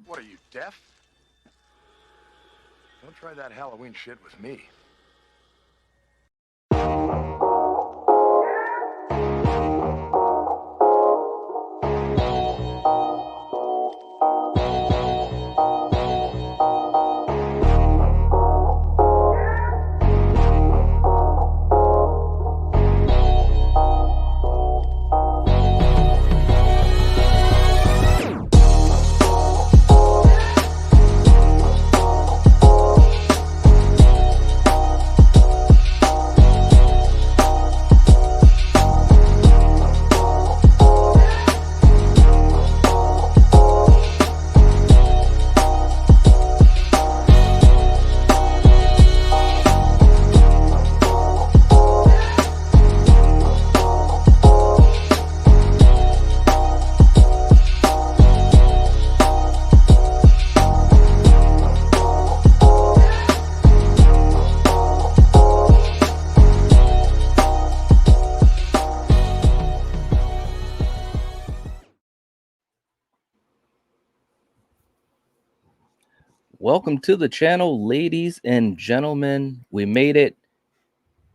What are you, deaf? Don't try that Halloween shit with me. Welcome to the channel, ladies and gentlemen. We made it.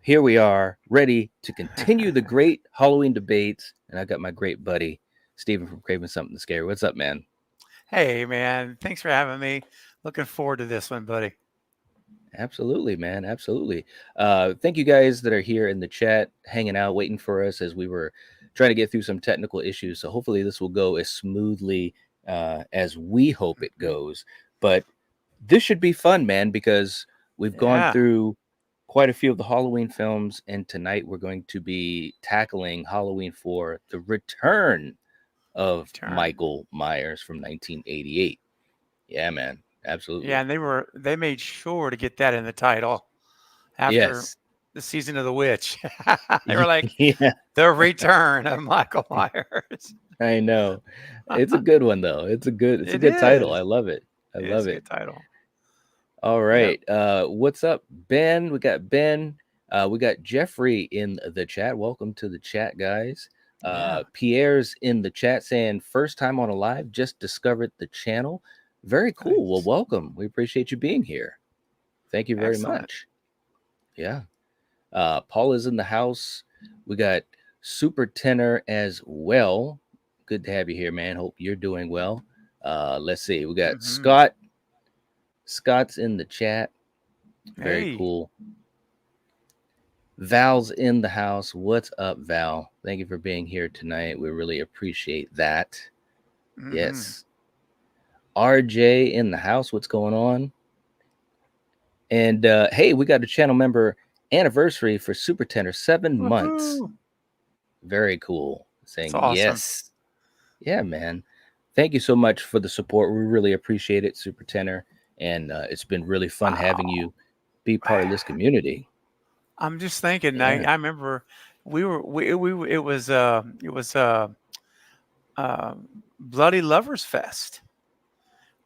Here we are, ready to continue the great Halloween debates. And I got my great buddy, Steven from Craving Something Scary. What's up, man? Hey, man. Thanks for having me. Looking forward to this one, buddy. Absolutely, man. Absolutely. Thank you guys that are here in the chat, hanging out, waiting for us as we were trying to get through some technical issues. So hopefully this will go as smoothly as we hope it goes. But this should be fun, man, because we've gone Yeah. through quite a few of the Halloween films, and tonight we're going to be tackling Halloween 4, The Return of Turn. Michael Myers from 1988. Yeah, man. Yeah, Absolutely. and they made sure to get that in the title after Yes. the season of the witch. They were like, Yeah, the return of Michael Myers. I know. It's a good one though. It's a It good title. I is. love it. I It is love a it. good title. All Yep. right. What's up, Ben? We got Ben. We got Jeffrey in the chat. Welcome to the chat, guys. Yeah. Pierre's in the chat saying first time on a live, just discovered the channel. Very cool. Well, Nice. welcome. We appreciate you being here. Thank you very Excellent. much. Yeah. Paul is in the house. We got Super Tenor as well. Good to have you here, man. Hope you're doing well. Let's see. We got Hmm. Scott. Scott's in the chat. Very Hey. cool. Val's in the house. What's up, Val? Thank you for being here tonight. We really appreciate that. Hmm. Yes. RJ in the house. What's going on? And hey, we got a channel member anniversary for Super Tenor, 7 months. Woohoo. Very cool. It's Saying awesome. yes. Yeah, man. Thank you so much for the support. We really appreciate it, Super Tenor. And it's been really fun having Wow. you be part of this community. I'm just thinking. I, Yeah. I remember it was uh, Bloody Lovers Fest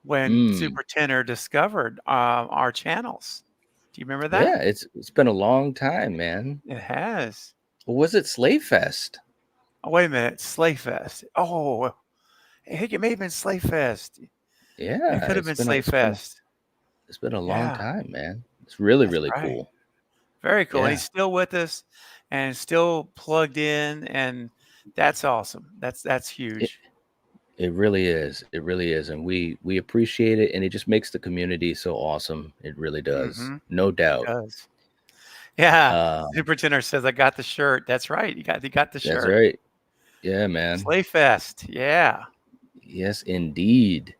when Mm. Super Tenor discovered our channels. Do you remember that? Yeah, it's been a long time, man. It has. Or was it Slave Fest? Oh, wait a minute, Slayfest. Oh, I think it may have been Slayfest. It Yeah, could have been Slayfest. it's been a long Yeah, time, man. It's really, that's really right. cool. Very cool. And Yeah. he's still with us and still plugged in, and that's awesome. That's It huge. it really is. It really is. And we appreciate it, and it just makes the community so awesome. It really does. Mm-hmm. No It doubt. does. Yeah. Uh Superintendent says, I got the shirt. That's right. You got the that's shirt. right. Yeah, man. Slayfest. Yeah. Yes, indeed.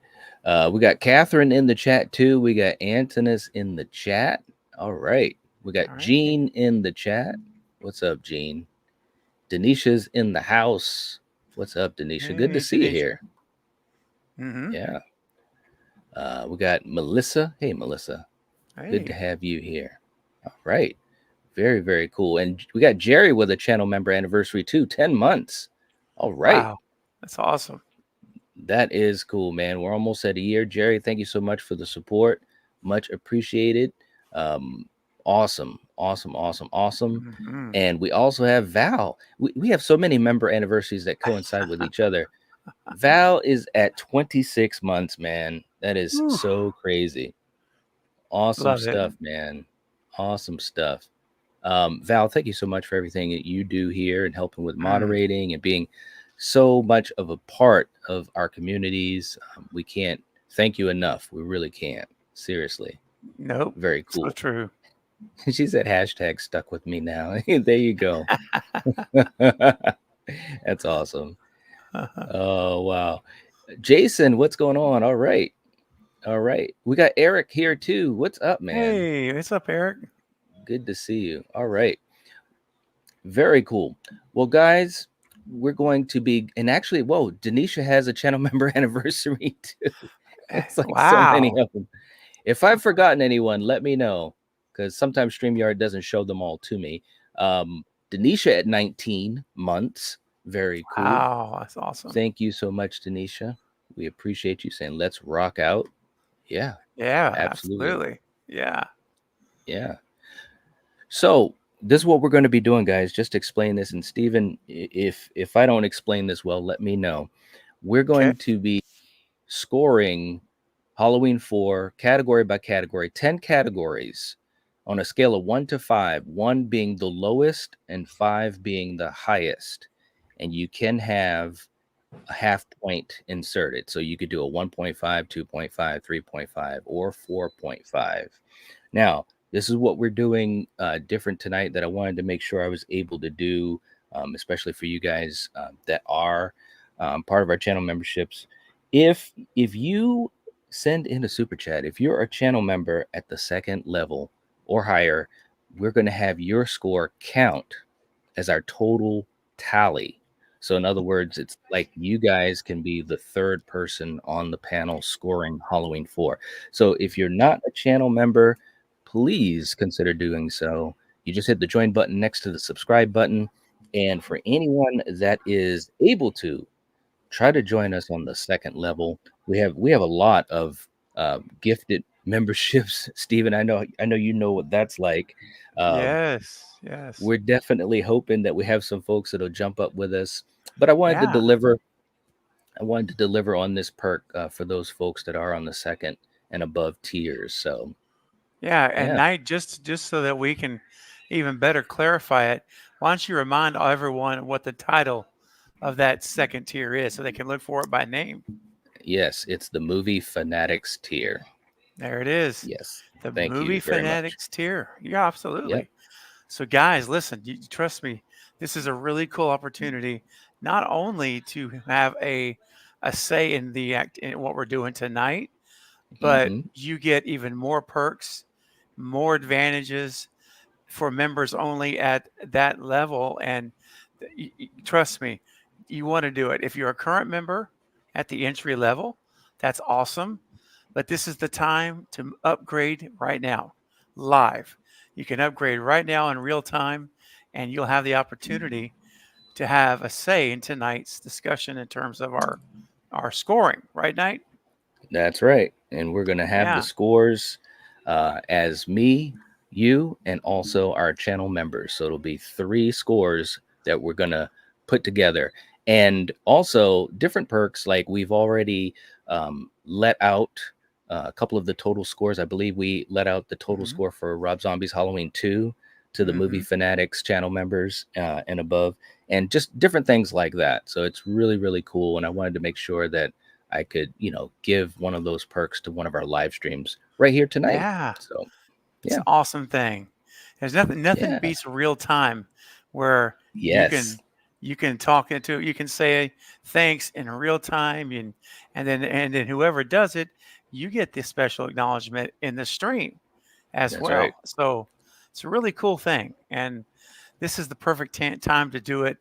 We got Catherine in the chat too. We got Antonis in the chat. All right. We got All right. Gene in the chat. What's up, Gene? Denisha's in the house. What's up, Denisha? Good to Hey, see you Denisha. here. Mm-hmm. Yeah. We got Melissa. Hey, Melissa. Good to Hey. have you here. All right. Very, very cool. And we got Jerry with a channel member anniversary too. 10 months. All right. Wow. That's awesome. That is cool, man. We're almost at a year. Jerry, thank you so much for the support. Much appreciated. Um, awesome, awesome, awesome, awesome. Mm-hmm. And we also have Val. We have so many member anniversaries that coincide with each other. Val is at 26 months, man. That is Whew, so crazy. Awesome love it. stuff, man. Awesome stuff. Val, thank you so much for everything that you do here and helping with Mm, moderating and being so much of a part of our communities. We can't thank you enough. We really can't. Seriously. nope. Very So cool. true. She said hashtag stuck with me now. There you go. That's awesome. Oh, wow. Jason, what's going on? All right. All right. We got Eric here too. What's up, man? Hey, what's up, Eric? Good to see you. All right. Very cool. Well, guys, we're going to be, and actually, whoa, Denisha has a channel member anniversary too. It's like so many Wow. of them. If I've forgotten anyone, let me know because sometimes StreamYard doesn't show them all to me. Denisha at 19 months. Very cool. Wow. That's awesome. Thank you so much, Denisha. We appreciate you saying, let's rock out. Yeah, Yeah, absolutely. absolutely. Yeah. Yeah. So this is what we're going to be doing, guys. Just explain this. And Stephen, if I don't explain this well, let me know. We're Okay. going to be scoring Halloween 4 category by category, 10 categories on a scale of 1 to 5, 1 being the lowest and 5 being the highest. And you can have a half point inserted. So you could do a 1.5, 2.5, 3.5, or 4.5. Now, this is what we're doing different tonight that I wanted to make sure I was able to do, especially for you guys that are part of our channel memberships. If you send in a super chat, if you're a channel member at the second level or higher, we're going to have your score count as our total tally. So, in other words, it's like you guys can be the third person on the panel scoring Halloween 4. So, if you're not a channel member, please consider doing so. You just hit the join button next to the subscribe button. And for anyone that is able to, try to join us on the second level. We have a lot of gifted memberships. Stephen, I know you know what that's like. Um, Yes. Yes. we're definitely hoping that we have some folks that'll jump up with us. But I wanted to Yeah. deliver. I wanted to deliver on this perk for those folks that are on the second and above tiers. So Yeah. And yeah, Night, just so that we can even better clarify it, why don't you remind everyone what the title of that second tier is so they can look for it by name? yes, it's the movie fanatics tier. There it is. Yes, The thank movie you very much. fanatics tier. Yeah, Yep. absolutely. So, guys, listen, trust me, this is a really cool opportunity not only to have a say in the act in what we're doing tonight, but Mm-hmm. you get even more perks, more advantages for members only at that level. And trust me, you want to do it. If you're a current member at the entry level, that's awesome. But this is the time to upgrade right now, live. You can upgrade right now in real time, and you'll have the opportunity to have a say in tonight's discussion in terms of our scoring. Right, Knight? That's right. And we're going to have the Yeah. scores as me, you, and also our channel members. So it'll be 3 scores that we're going to put together. And also different perks, like we've already let out a couple of the total scores. I believe we let out the total Hmm. score for Rob Zombie's Halloween 2 to the Movie Hmm. Fanatics channel members and above, and just different things like that. So it's really, really cool. And I wanted to make sure that I could, give one of those perks to one of our live streams right here tonight. Yeah. So, It's yeah, an awesome thing. There's nothing yeah, beats real time where yes, you can talk into you can say thanks in real time and then whoever does it, you get this special acknowledgement in the stream as that's right. well. So it's a really cool thing. And this is the perfect time to do it.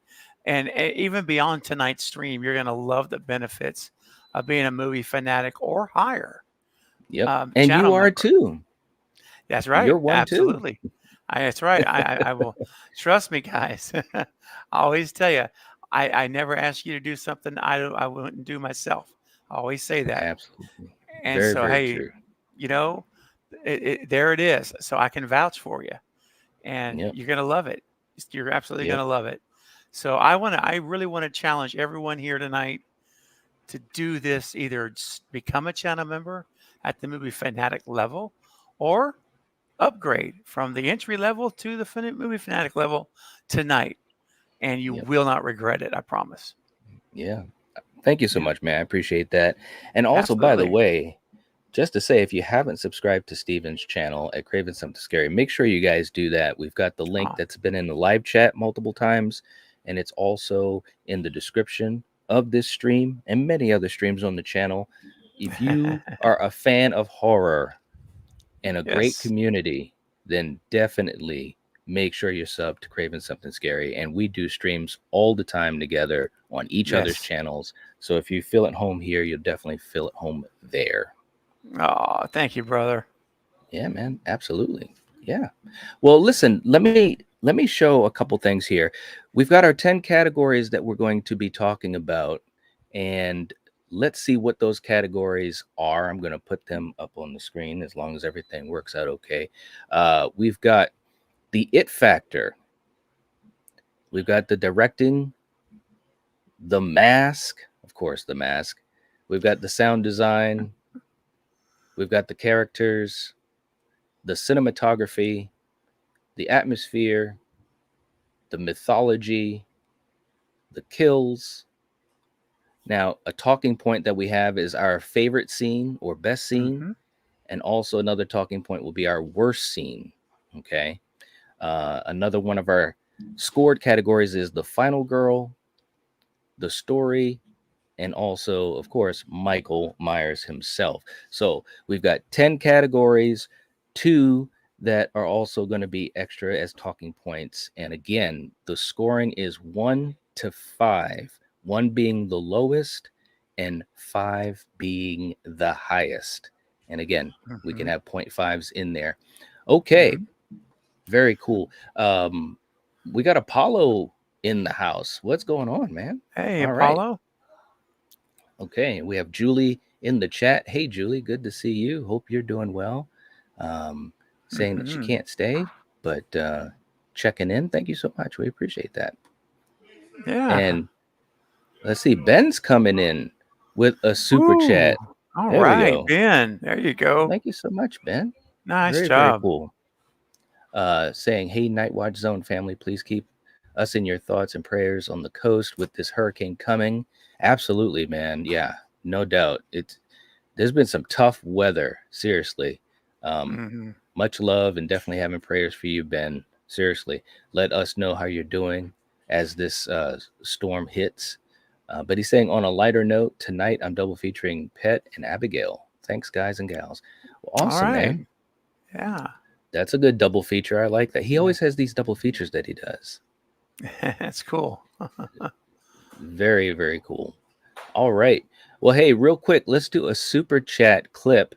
And even beyond tonight's stream, you're going to love the benefits of being a movie fanatic or higher Yep. And channel you are member. too. That's right. You're one too. Absolutely. That's right. I will trust me, guys. I always tell you, I never ask you to do something I wouldn't do myself. I always say that. Absolutely. And Very, so, very hey, true. you know, there it is. So I can vouch for you, and Yep. you're gonna love it. You're absolutely Yep. gonna love it. So I really want to challenge everyone here tonight to do this, either become a channel member at the Movie Fanatic level or upgrade from the entry level to the Movie Fanatic level tonight. And you Yep. will not regret it, I promise. Yeah. Thank you so Yeah, much, man. I appreciate that. And also, by the absolutely. way, just to say, if you haven't subscribed to Steven's channel at Craven Something Scary, make sure you guys do that. We've got the link Oh, that's been in the live chat multiple times, and it's also in the description of this stream and many other streams on the channel. If you are a fan of horror and a great yes. community, then definitely make sure you're subbed to Craven Something Scary. And we do streams all the time together on each other's Yes. channels. So if you feel at home here, you'll definitely feel at home there. Oh, thank you, brother. Yeah, man, absolutely. Yeah. Well, listen, let me show a couple things here. We've got our 10 categories that we're going to be talking about, and let's see what those categories are. I'm going to put them up on the screen as long as everything works out okay. We've got the it factor. We've got the directing, the mask, of course, the mask. We've got the sound design. We've got the characters, the cinematography, the atmosphere, the mythology, the kills. Now, a talking point that we have is our favorite scene or best scene. Mm-hmm. And also, another talking point will be our worst scene. Okay. Another one of our scored categories is the final girl, the story, and also, of course, Michael Myers himself. So we've got 10 categories, 2 that are also going to be extra as talking points. And again, the scoring is 1 to 5, 1 being the lowest and 5 being the highest. And again, we can Mm-hmm. have 0.5s in there. Okay, Mm-hmm. very cool. We got Apollo in the house. What's going on, man? Hey, All right. Apollo. Okay, we have Julie in the chat. Hey, Julie, good to see you. Hope you're doing well. Saying that she Mm-hmm. can't stay, but checking in. Thank you so much. We appreciate that. Yeah. And let's see, Ben's coming in with a super Ooh. chat. All There we right, go. Ben. There you go. Thank you so much, Ben. Nice Very, very job. cool. Saying, hey, Night Watch Zone family, please keep us in your thoughts and prayers on the coast with this hurricane coming. Absolutely, man. Yeah, no doubt. There's been some tough weather, seriously. Um, Mm-hmm. much love and definitely having prayers for you, Ben. Seriously, let us know how you're doing as this storm hits. But he's saying, on a lighter note, tonight I'm double featuring Pet and Abigail. Thanks, guys and gals. Well, All awesome, right. man. Yeah. That's a good double feature. I like that. He Yeah. always has these double features that he does. That's cool. Very, very cool. All right. Well, hey, real quick, let's do a super chat clip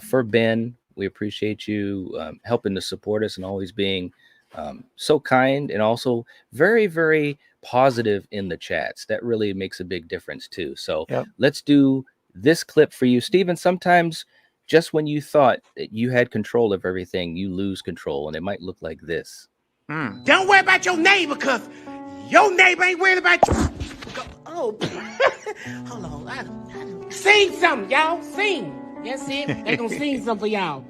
for Ben. We appreciate you helping to support us and always being so kind and also very, very positive in the chats. That really makes a big difference, too. So Yep. let's do this clip for you. Steven, sometimes just when you thought that you had control of everything, you lose control, and it might look like this. Don't worry about your neighbor, because your neighbor ain't worried about you. Oh, hold on. I sing something, y'all. Sing. That's it. They gonna sing something for y'all.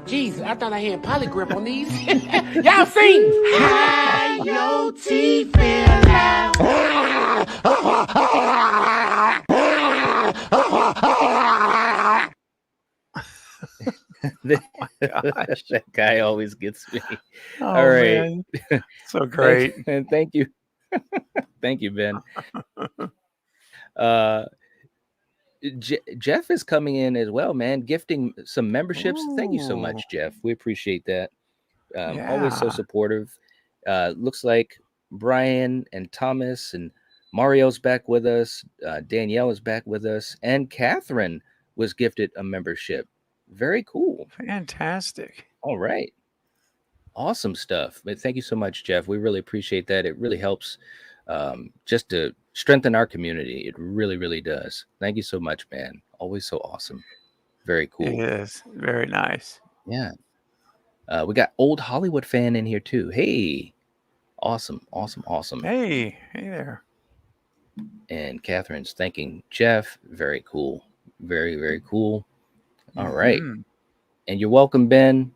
Jesus, I thought I had polygrip on these. Y'all sing. How your teeth fell out. Gosh. That guy always gets me. All Oh, right. man. So great. Thank you. Thank you, Ben. Uh, Jeff is coming in as well, man, gifting some memberships. Thank you so Ooh. much, Jeff. We appreciate that. Always so Yeah. supportive. Looks like Brian and Thomas and Mario's back with us. Danielle is back with us. And Catherine was gifted a membership. Very cool. Fantastic. All right. Awesome stuff. But thank you so much, Jeff. We really appreciate that. It really helps just to strengthen our community. It really, really does. Thank you so much, man. Always so awesome. Very It cool. is. Very nice. Yeah. We got old Hollywood fan in here too. Hey, awesome, awesome, awesome. Hey. Hey there. And Catherine's thanking Jeff. Very cool. Very, very cool. All right. Mm-hmm. And you're welcome, Ben.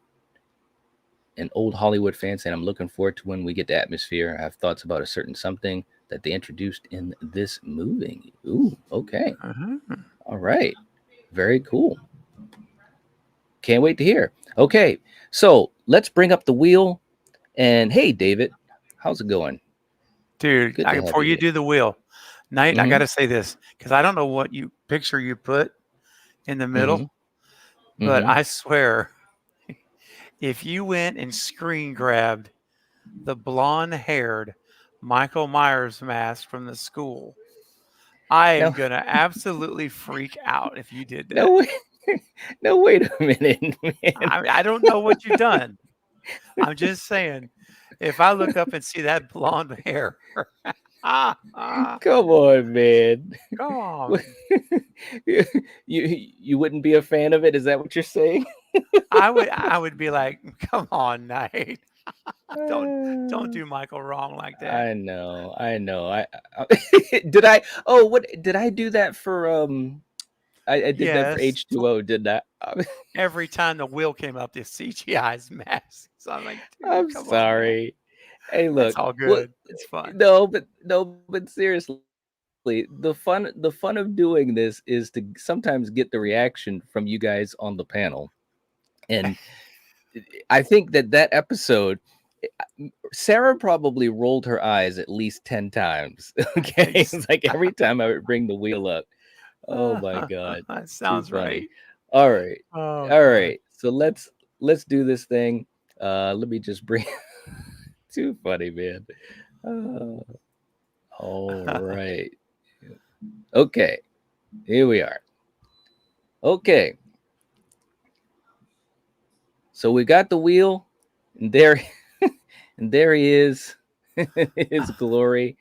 An old Hollywood fan saying, I'm looking forward to when we get to Atmosphere. I have thoughts about a certain something that they introduced in this movie. Ooh, okay. Uh-huh. All right. Very cool. Can't wait to hear. Okay. So let's bring up the wheel. And hey, David, how's it going? Dude, Good to have before you you here. do the wheel, Knight, I got Mm to say this because I don't know what picture you put in the hmm. Mm middle, hmm. but Mm hmm. I swear, if you went and screen grabbed the blonde-haired Michael Myers mask from the school, I am No, gonna absolutely freak out if you did that. no, no, wait a minute, man. I don't know what you've done. I'm just saying, if I look up and see that blonde hair, Come on, man. come What- on. you wouldn't be a fan of it? Is that what you're saying? I would be like, come on, Knight. Don't Uh, do Michael wrong like that. I know, I know. Did I? Oh, what did I do that for? I did that for Yes. H2O. Did that? Every time the wheel came up, the CGI's mess. So I'm like, dude, I'm come on, man. sorry. Hey, It's look. all What? good. It's fun. No, but seriously, the fun of doing this is to sometimes get the reaction from you guys on the panel, and I think that episode, Sarah probably rolled her eyes at least 10 times. Okay. Ex- It's like every time I would bring the wheel up. Oh my God. that Too sounds funny. right. All right. Oh All God. right. So let's do this thing. Let me just bring too funny, man. Uh, all right. Okay. Here we are. Okay. So we got the wheel, and there and there he is. His glory,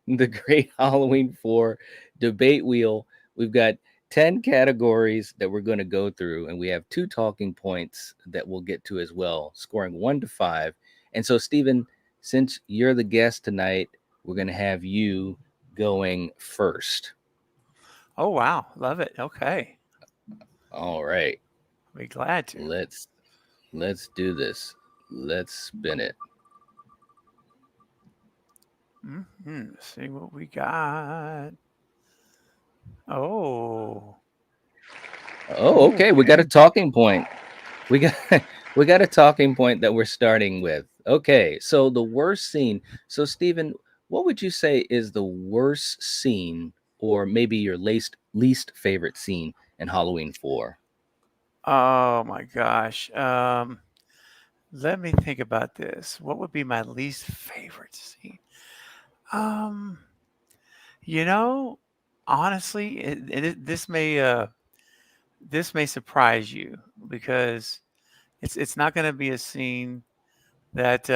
the great Halloween 4 debate wheel. We've got 10 categories that we're going to go through, and we have 2 talking points that we'll get to as well, scoring 1 to 5. And so, Stephen, since you're the guest tonight, we're going to have you going first. Oh wow, love it. Okay, All right. I'll be glad to. Let's do this. Let's spin it. Let's see what we got. Oh, Oh, okay. We got a okay. talking point. We got we got a talking point that we're starting with. Okay, so the worst scene. So Stephen, what would you say is the worst scene, or maybe your least favorite scene in Halloween 4? Oh my gosh. Let me think about this. What would be my least favorite scene? Um, you know, honestly, this may surprise you because it's not going to be a scene that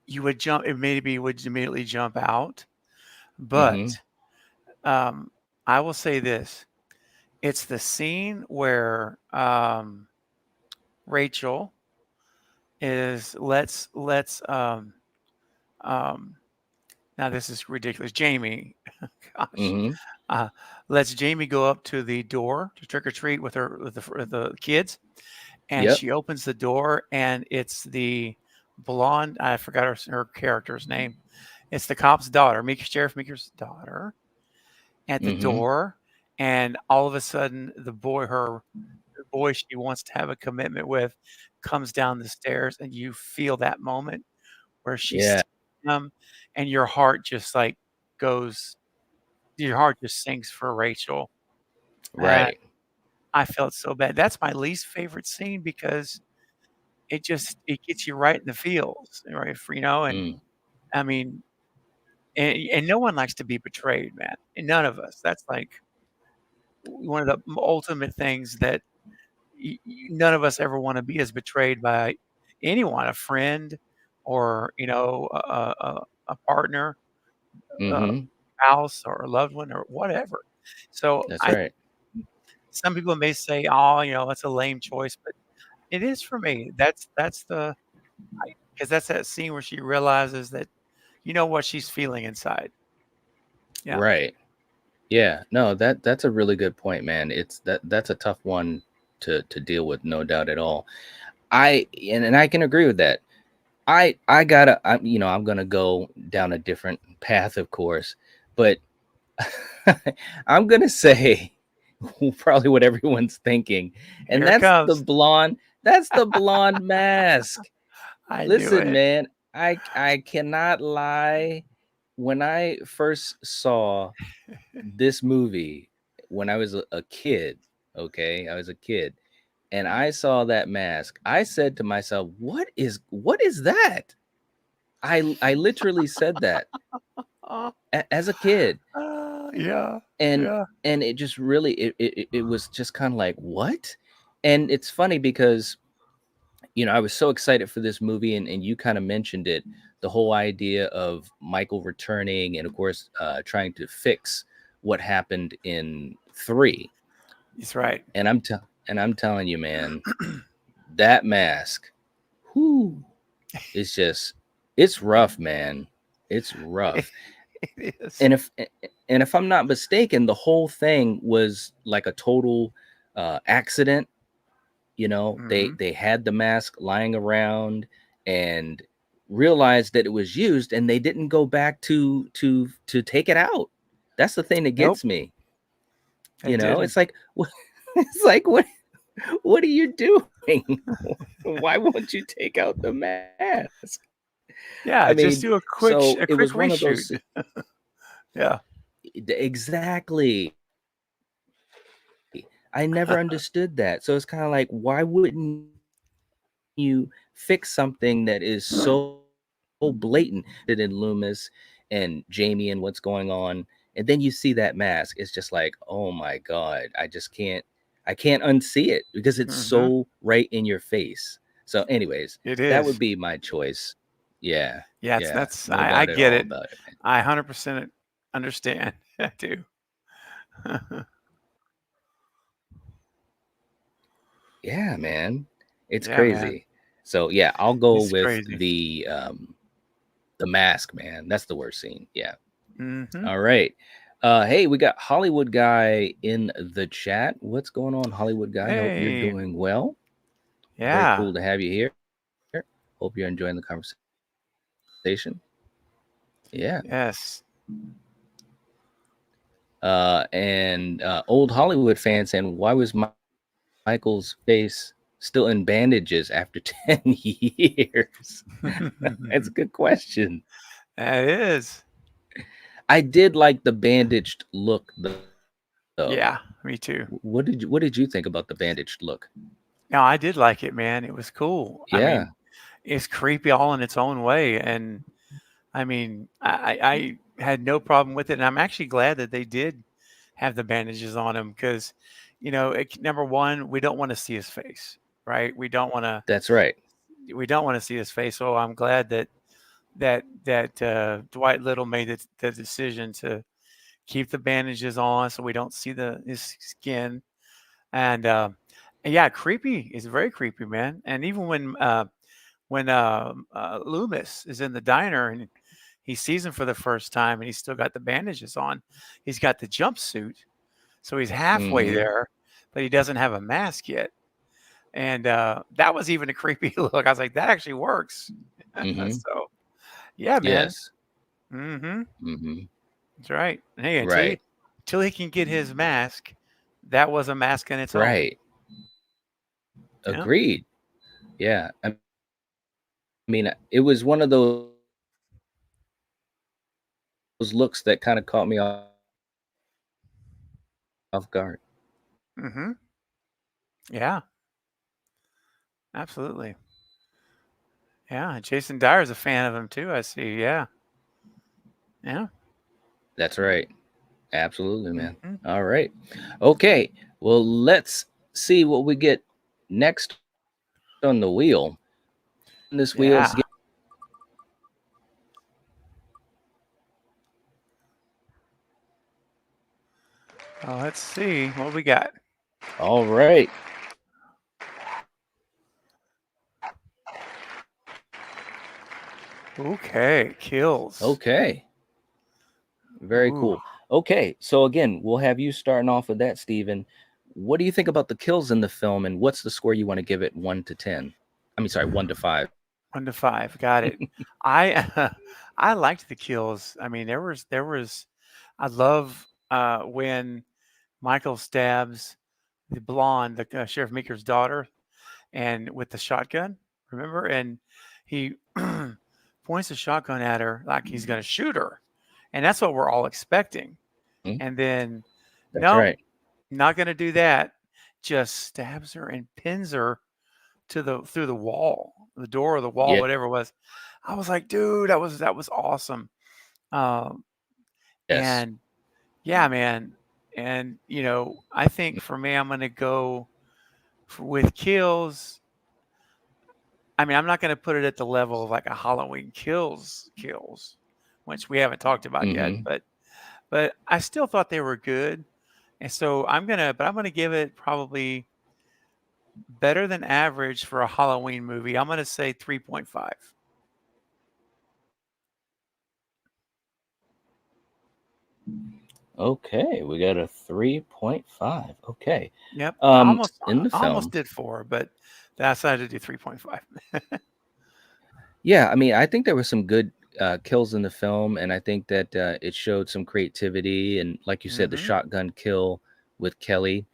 you would jump. It maybe would immediately jump out, Mm-hmm. but um, I will say this: it's the scene where Rachel is let's um, now this is ridiculous. Jamie, gosh, Mm-hmm. uh, lets Jamie go up to the door to trick or treat with the kids, and Yep. she opens the door, and it's the blonde. I forgot her character's name. It's the cop's daughter, Sheriff Meeker's daughter, at the Mm-hmm. door, and all of a sudden, the boy she wants to have a commitment with comes down the stairs, and you feel that moment where she Yeah. sees him, and your heart just like goes. Your heart just sinks for Rachel, and Right. I felt so bad. That's my least favorite scene because it gets you right in the feels, right? And Mm. I mean, and no one likes to be betrayed, man. And none of us. That's like one of the ultimate things that none of us ever want to be is betrayed by anyone, a friend, or a partner, a Mm-hmm. spouse, or a loved one, or whatever. So That's I right. some people may say, "Oh, that's a lame choice," but it is for me. That's the because that's that scene where she realizes that you know what she's feeling inside. Yeah. Right. Yeah. No, that's a really good point, man. That's a tough one to deal with, no doubt at all. And I can agree with that. I'm gonna go down a different path, of course, but I'm gonna say probably what everyone's thinking, and Here it comes. that's the blonde mask. I knew Listen, it. man, I cannot lie. When I first saw this movie, when I was a kid, okay, I was a kid, and I saw that mask, I said to myself, what is that? I literally said that Oh, as a kid, yeah. and Yeah. it just really it was just kind of like, what? And it's funny because I was so excited for this movie, and you kind of mentioned it, the whole idea of Michael returning, and of course trying to fix what happened in 3. He's right. And I'm telling you, man, that mask, whoo, it's rough, man. It's rough. It is. And if I'm not mistaken, the whole thing was like a total accident. They Hmm. they had the mask lying around and realized that it was used, and they didn't go back to take it out. That's the thing that Nope. gets me. It didn't. It's like it's like, what are you doing? Why won't you take out the mask? I Yeah. mean, Just do a so it quick was one of reshoot. those. Yeah. Exactly. I never understood that. So it's kind of like, why wouldn't you fix something that is so blatant in Loomis and Jamie and what's going on, and then you see that mask? It's just like, oh my God, I can't unsee it because it's Hmm. so right in your face. So, anyways, It that would is. be my choice. Yeah, Yeah. yeah, That's. no I doubt at get all it. about it, man. I 100% understand. I do. Yeah, man, it's Yeah, man. crazy. So yeah, I'll go It's with crazy. the mask, man. That's the worst scene. Yeah. Hmm. All right. Hey, we got Hollywood Guy in the chat. What's going on, Hollywood Guy? Hope you're Hey. doing well. Very Yeah. cool to have you here. Hope you're enjoying the conversation. Yeah. Yes. And old Hollywood fan saying, why was Michael's face still in bandages after 10 years? That's a good question. That is. I did like the bandaged look, though. Yeah. Me too. What did you think about the bandaged look? No, I did like it, man. It was cool. I Yeah, mean, it's creepy all in its own way, and I mean, I had no problem with it, and I'm actually glad that they did have the bandages on him because, number one, we don't want to see his face, right? that's right. We don't want to see his face. So I'm glad that Dwight Little made the decision to keep the bandages on so we don't see his skin. And yeah, creepy. It's very creepy, man. And even when Loomis is in the diner and he sees him for the first time and he's still got the bandages on, he's got the jumpsuit, so he's halfway Mm-hmm. there, but he doesn't have a mask yet. And that was even a creepy look. I was like, that actually works. Mm-hmm. So yeah, man. Yes. Mm-hmm. Mm-hmm. That's right. Hey, Right. until he can get his mask, that was a mask in its own. Right. Yeah. Agreed. Yeah. I mean, it was one of those looks that kind of caught me off guard. Mm-hmm. Yeah. Absolutely. Yeah. Jason Dyer's a fan of him too, I see. Yeah. Yeah. That's right. Absolutely, man. Mm-hmm. All right. Okay. Well, let's see what we get next on the wheel. On this wheel, Yeah. Well, let's see what we got. all right. Okay. Kills. Okay. Very Ooh. cool. Okay, so again, we'll have you starting off with that, Steven. What do you think about the kills in the film, and what's the score you want to give it 1 to 10? I mean, sorry, 1 to 5. 1 to 5. Got it. I I liked the kills. I mean, there was I love when Michael stabs the blonde, the Sheriff Meeker's daughter, and with the shotgun, remember? And he points the shotgun at her like he's going to shoot her. And that's what we're all expecting. Mhm. And then, That's nope, right. not going to do that. Just stabs her and pins her to the through the wall, the door or the wall, Yeah. whatever it was. I was like, dude, that was awesome. Um, Yes. and yeah, man. And I think for me, I'm going to go with kills. I mean, I'm not going to put it at the level of like a Halloween kills, which we haven't talked about yet, Mm-hmm. but I still thought they were good. And so I'm gonna give it probably better than average for a Halloween movie. I'm gonna say 3.5. Okay, we got a 3.5. Okay. Yep. I almost In the I almost film, did 4, but I decided to do 3.5. yeah, I mean, I think there were some good kills in the film, and I think that it showed some creativity, and like you said, the Mm-hmm. shotgun kill with Kelly,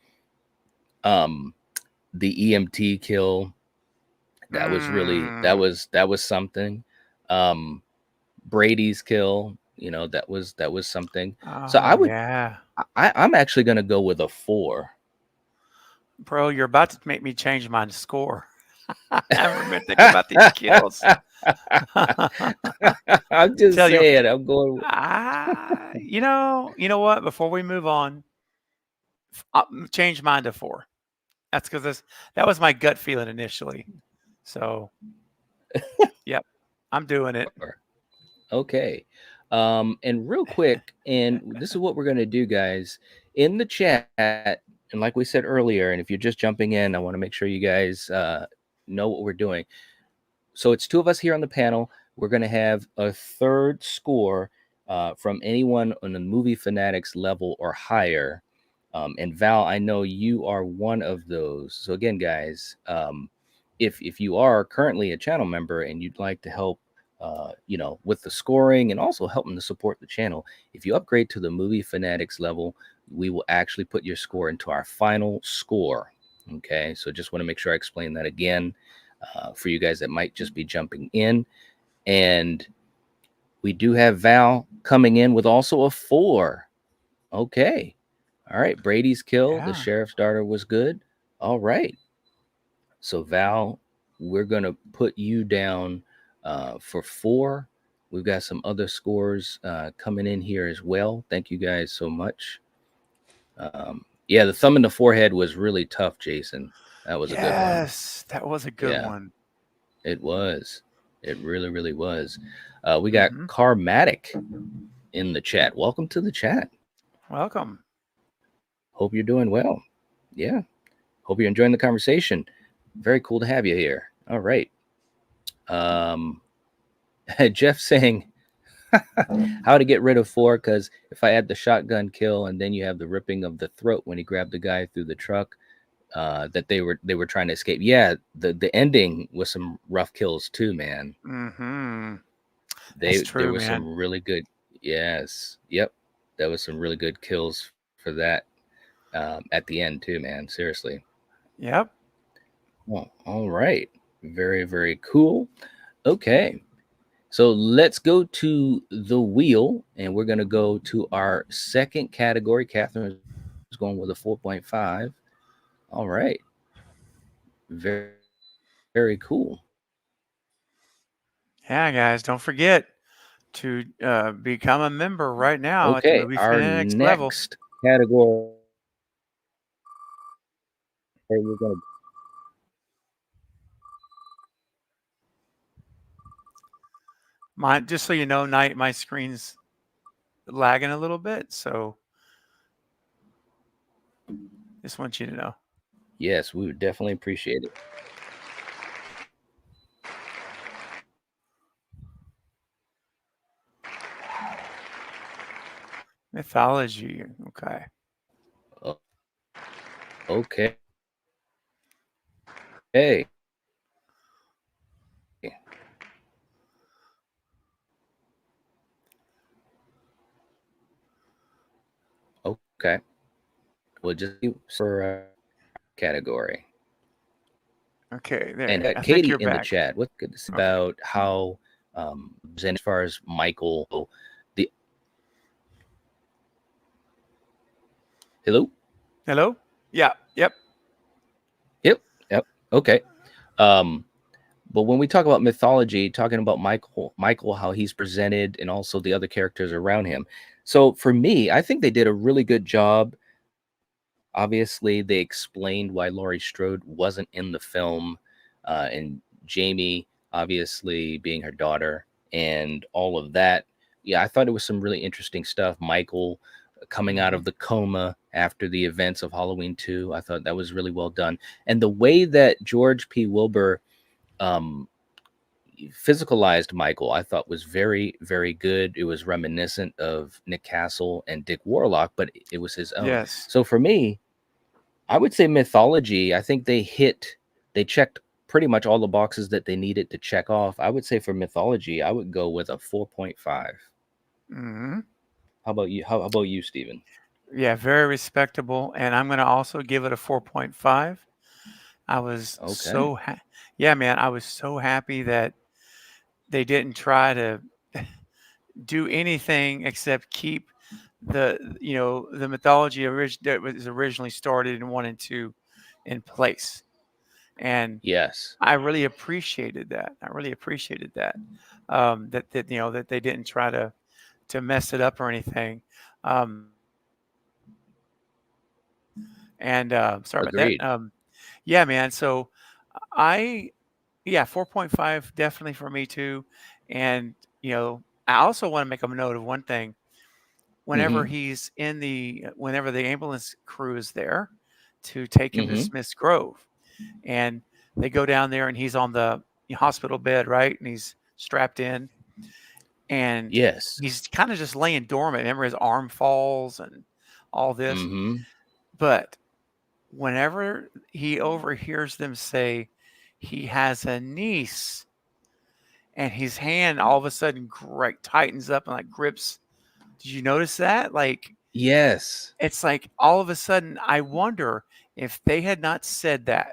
um, the EMT kill, that was really that was something. Um, Brady's kill, that was something. So I Oh would yeah. I'm actually gonna go with a 4. Bro, you're about to make me change my score. I haven't been thinking about these kills. I'm just Tell you, saying, I'm going. you know what? Before we move on, change mine to 4. That's because that was my gut feeling initially. So, yep, I'm doing it. Okay. And real quick, and this is what we're gonna do, guys. In the chat, and like we said earlier, and if you're just jumping in, I want to make sure you guys know what we're doing. So it's two of us here on the panel. We're gonna have a third score from anyone on the Movie Fanatics level or higher. And Val, I know you are one of those. So again, guys, if you are currently a channel member and you'd like to help, with the scoring and also helping to support the channel, if you upgrade to the Movie Fanatics level, we will actually put your score into our final score. Okay, so just want to make sure I explain that again for you guys that might just be jumping in. And we do have Val coming in with also a 4. Okay. All right. Brady's kill, the Yeah. sheriff's daughter, was good. All right. So, Val, we're going to put you down for 4. We've got some other scores coming in here as well. Thank you guys so much. Yeah, the thumb in the forehead was really tough, Jason. That was a good one. Yes, that was a good Yeah, one. it was. It really, really was. We got Hmm. Carmatic in the chat. Welcome to the chat. Welcome. Hope you're doing well. Yeah. Hope you're enjoying the conversation. Very cool to have you here. All right. Um, Jeff saying how to get rid of 4, because if I add the shotgun kill and then you have the ripping of the throat when he grabbed the guy through the truck, that they were trying to escape. Yeah, the ending was some rough kills too, man. Hmm. That's There true, was man. some really good. Yes, yep, there was some really good kills for that at the end too, man. Seriously. Yep. Well, all right. Very, very cool. Okay. So let's go to the wheel, and we're going to go to our second category. Catherine is going with a 4.5. All right. Very, very cool. Yeah, guys, don't forget to become a member right now at the Okay. Movie Our Fanatics level. next category, we're going to. Just so you know, Night, my screen's lagging a little bit, so just want you to know. Yes, we would definitely appreciate it. Mythology. Okay. Oh, okay. Hey. Okay. Well, just for category. Okay. There. And I think Katie you're in the back. chat, what's good to see Okay. about how as far as Michael, the hello? Hello? Yeah. Yep. Yep. Yep. Okay. But when we talk about mythology, talking about Michael, how he's presented, and also the other characters around him. So for me, I think they did a really good job. Obviously, they explained why Laurie Strode wasn't in the film, and Jamie, obviously being her daughter, and all of that. Yeah, I thought it was some really interesting stuff. Michael coming out Mhm. of the coma after the events of Halloween 2. I thought that was really well done. And the way that George P. Wilbur um, physicalized Michael, I thought was very, very good. It was reminiscent of Nick Castle and Dick Warlock, but it was his own. Yes. So for me, I would say mythology. I think they checked pretty much all the boxes that they needed to check off. I would say for mythology, I would go with a 4.5. Hmm. How about you? How about you, Steven? Yeah. Very respectable. And I'm going to also give it a 4.5. I was Okay. so yeah, man. I was so happy that they didn't try to do anything except keep the mythology that was originally started in 1 and 2 in place. And Yes. I really appreciated that. I really appreciated that. That they didn't try to mess it up or anything. Um, and sorry about that. Agreed. Yeah, man. So I yeah, 4.5 definitely for me too. And I also want to make a note of one thing. Mm-hmm. Whenever the ambulance crew is there to take him to Mm-hmm. Smith's Grove, and they go down there, and he's on the hospital bed, right, and he's strapped in, and Yes. he's kind of just laying dormant. Remember, his arm falls and all this. Mm-hmm. But whenever he overhears them say he has a niece, and his hand all of a sudden tightens up and like grips. Did you notice that? Like, Yes. it's like all of a sudden, I wonder if they had not said that,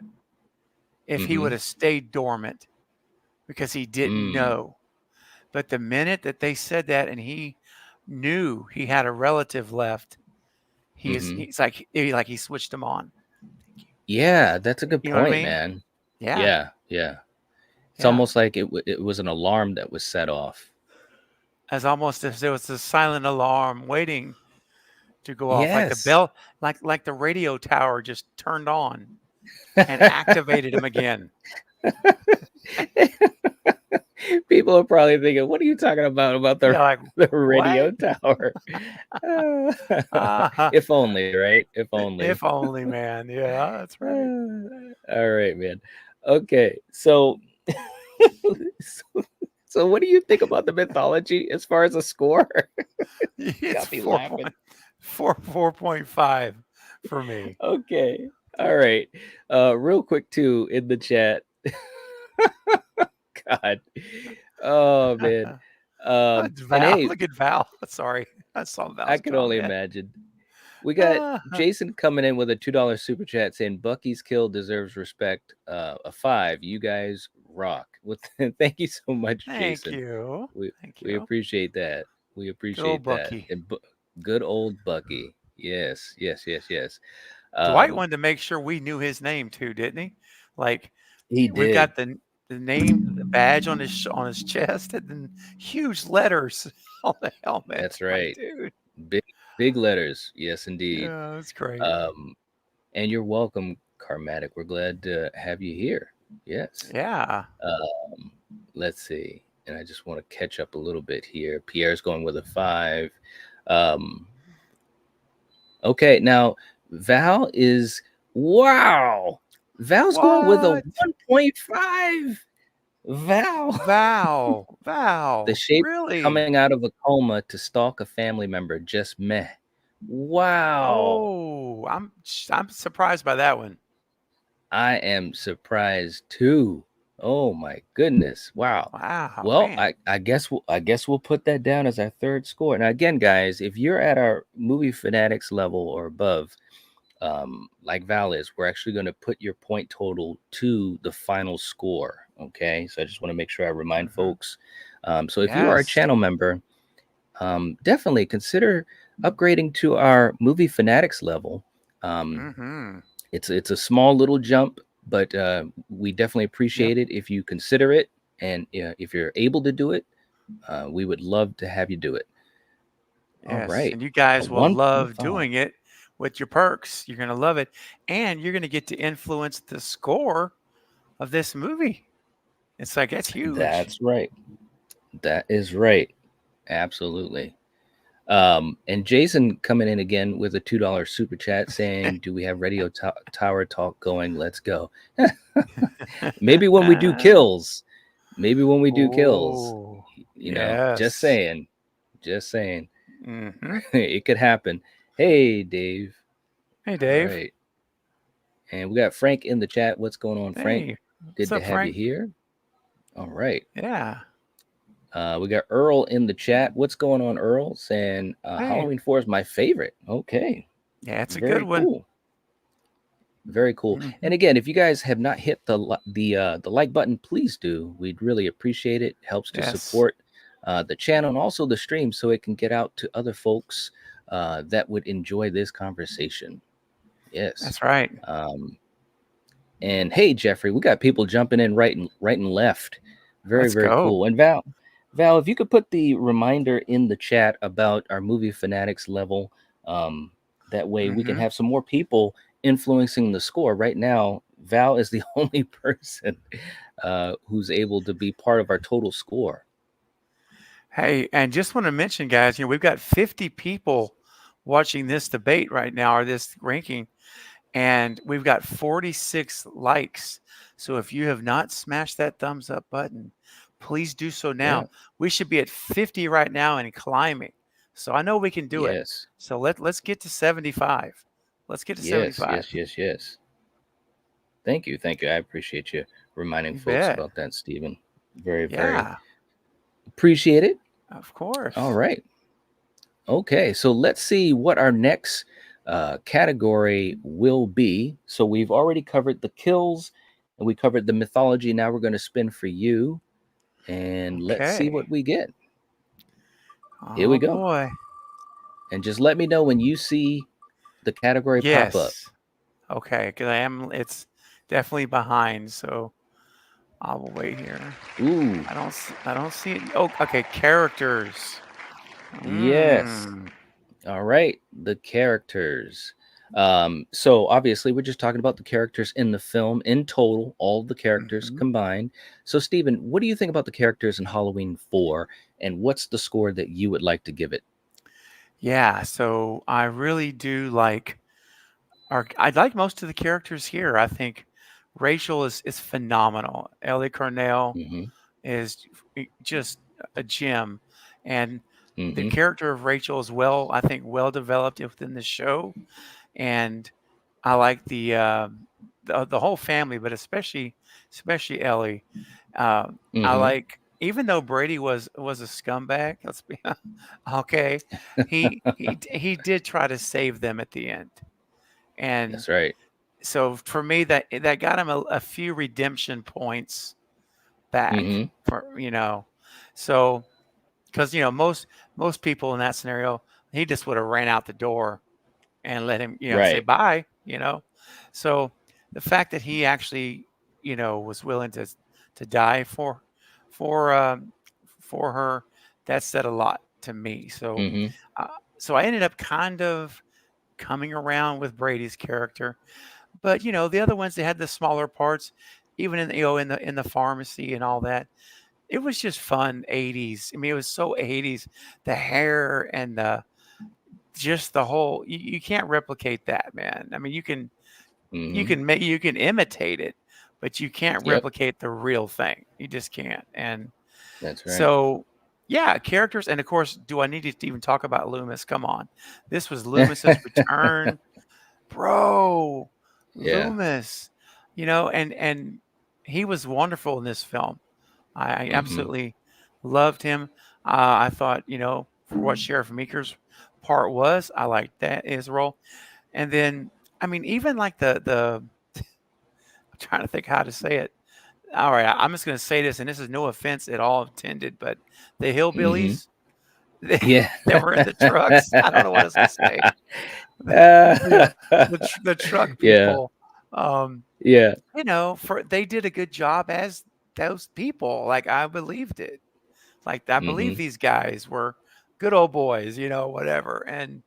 if he Mm-hmm. would have stayed dormant because he didn't Mm. know. But the minute that they said that and he knew he had a relative left, Mm-hmm. he's like he switched him on. Yeah, that's a good You know what I point, mean? man. Yeah. Yeah. Yeah. It's Yeah. almost like it was an alarm that was set off. As almost as there was a silent alarm waiting to go off, like the Yes. bell, like the radio tower just turned on and activated him again. People are probably thinking, "What are you talking about the Yeah, like the what? radio tower?" uh If only, right? If only. If only, man. Yeah, that's right. All right, man. Okay, so, so so what do you think about the mythology as far as a score? It's Got me laughing. 4.5 for me. Okay. All right. Real quick too in the chat. God. Oh man. And Val, hey, look at Val. Sorry, I saw I Val's can only comment. imagine. We got Jason coming in with a $2 super chat saying Bucky's kill deserves respect. A 5. You guys rock. Well, thank you so much, Thank Jason. you. We Thank we you. appreciate that. We Good old appreciate that. Bucky. And good old Bucky. Yes, yes, yes, yes. Dwight Um, wanted to make sure we knew his name too, didn't he? Like, he we've did. got the name, the badge on his chest, and then huge letters on the helmet. That's Like, right. dude, Big big letters. Yes, indeed. yeah, that's great. Um, and you're welcome, Carmatic. We're glad to have you here. Yes. Yeah. Um, let's see. And I just want to catch up a little bit here. Pierre's going with a 5. Um, okay, now Val is wow. Val's going with a What? 1.5. Val. Val. The Val. shape Really? coming out of a coma to stalk a family member, just meh. Wow. Oh, I'm surprised by that one. I am surprised too. Oh my goodness. Wow. Wow, Well, man. I guess we'll put that down as our third score. Now again, guys, if you're at our movie fanatics level or above, like Val is, we're actually going to put your point total to the final score. Okay. So I just want to make sure I remind Hmm. folks. So if you are a Yes. channel member, definitely consider upgrading to our movie fanatics level. Um, Hmm. it's a small little jump, but we definitely Yep. appreciate it if you consider it, and if you're able to do it, we would love to have you do it. All Yes. right, And you a guys will love 1.5. doing it with your perks. You're going to love it. And you're going to get to influence the score of this movie. It's like, that's huge. That's right. That is right. Absolutely. And Jason coming in again with a $2 super chat saying, "Do we have tower talk going? Let's go." Maybe when we do kills. Maybe when we do kills. Oh, Just yes. saying. Just saying. Hmm. It could happen. Hey, Dave. Hey, All Dave. right. And we got Frank in the chat. What's going on, Frank? Hey, what's Good to up, have you Frank? here. All right. Yeah. We got Earl in the chat. What's going on, Earl? Saying Hey. Halloween 4 is my favorite. Okay. Yeah, it's a good Very one. cool. Very cool. Hmm. And again, if you guys have not hit the like button, please do. We'd really appreciate it. Helps to Yes, support the channel and also the stream, so it can get out to other folks that would enjoy this conversation. Yes. that's right. Um, and hey, Jeffrey, we got people jumping in right and left. Very, Let's very go. cool. And Val, if you could put the reminder in the chat about our movie fanatics level, that way we can Hmm. have some more people influencing the score. Right now, Val is the only person who's able to be part of our total score. Hey, and just want to mention, guys, we've got 50 people watching this debate right now, or this ranking, and we've got 46 likes. So if you have not smashed that thumbs up button, please do so Yeah. now. We should be at 50 right now and climbing. So I know we can do it. Yes. So let's get to 75. Let's get to Yes. 75. Yes. Yes. Yes. Thank you. Thank you. I appreciate you reminding You folks bet. about that, Stephen. Very, very Yeah, appreciate it. of All course. right. Okay, so let's see what our next category will be. So we've already covered the kills and we covered the mythology. Now we're going to spin for you and let's see Okay. what we get. Here we Oh go. boy. And just let me know when you see the category pop up. Yes. Okay, because it's definitely behind, so I will wait here. Ooh, I don't see it. Oh, okay, characters. yes. Mm. All right, the characters. So obviously we're just talking about the characters in the film in total, all the characters Hmm. combined. So Stephen, what do you think about the characters in Halloween 4 and what's the score that you would like to give it? Yeah, so I really do like I like most of the characters here. I think Rachel is phenomenal. Ellie Cornell Mhm. is just a gem, and the Mhm. character of Rachel is I think, well developed within the show. And I like the whole family, but especially Ellie. I Mhm. like, even though Brady was a scumbag. Let's be okay. He did try to save them at the end, and That's right. so for me that got him a few redemption points back Mhm. for so because most people in that scenario, he just would have ran out the door and let him, say Right. bye. So the fact that he actually, was willing to die for um, for her, that said a lot to me. So, Mhm. uh, so I ended up kind of coming around with Brady's character, but the other ones, they had the smaller parts, even in the pharmacy and all that. It was just fun 80s. I mean, it was so 80s. The hair and just the whole, you can't replicate that, man. I mean, Mhm. you can imitate it, but you can't Yep. replicate the real thing. You just can't. And That's right. so Yeah, characters, and of course, do I need to even talk about Loomis? Come on, this was Loomis's return, bro. Yeah. Loomis, and he was wonderful in this film. I Hmm. absolutely loved him. I thought, for what Sheriff Meeker's part was, I liked that his role. And then, I mean, even like the I'm trying to think how to say it. All right, I'm just going to say this, and this is no offense at all intended, but the Hmm. hillbillies they, Yeah. that were in the trucks. I don't know what else to say. Uh, The truck yeah. people, um, Yeah. for they did a good job as those people. Like I believed it. Like I believe Hmm. these guys were good old boys, whatever. And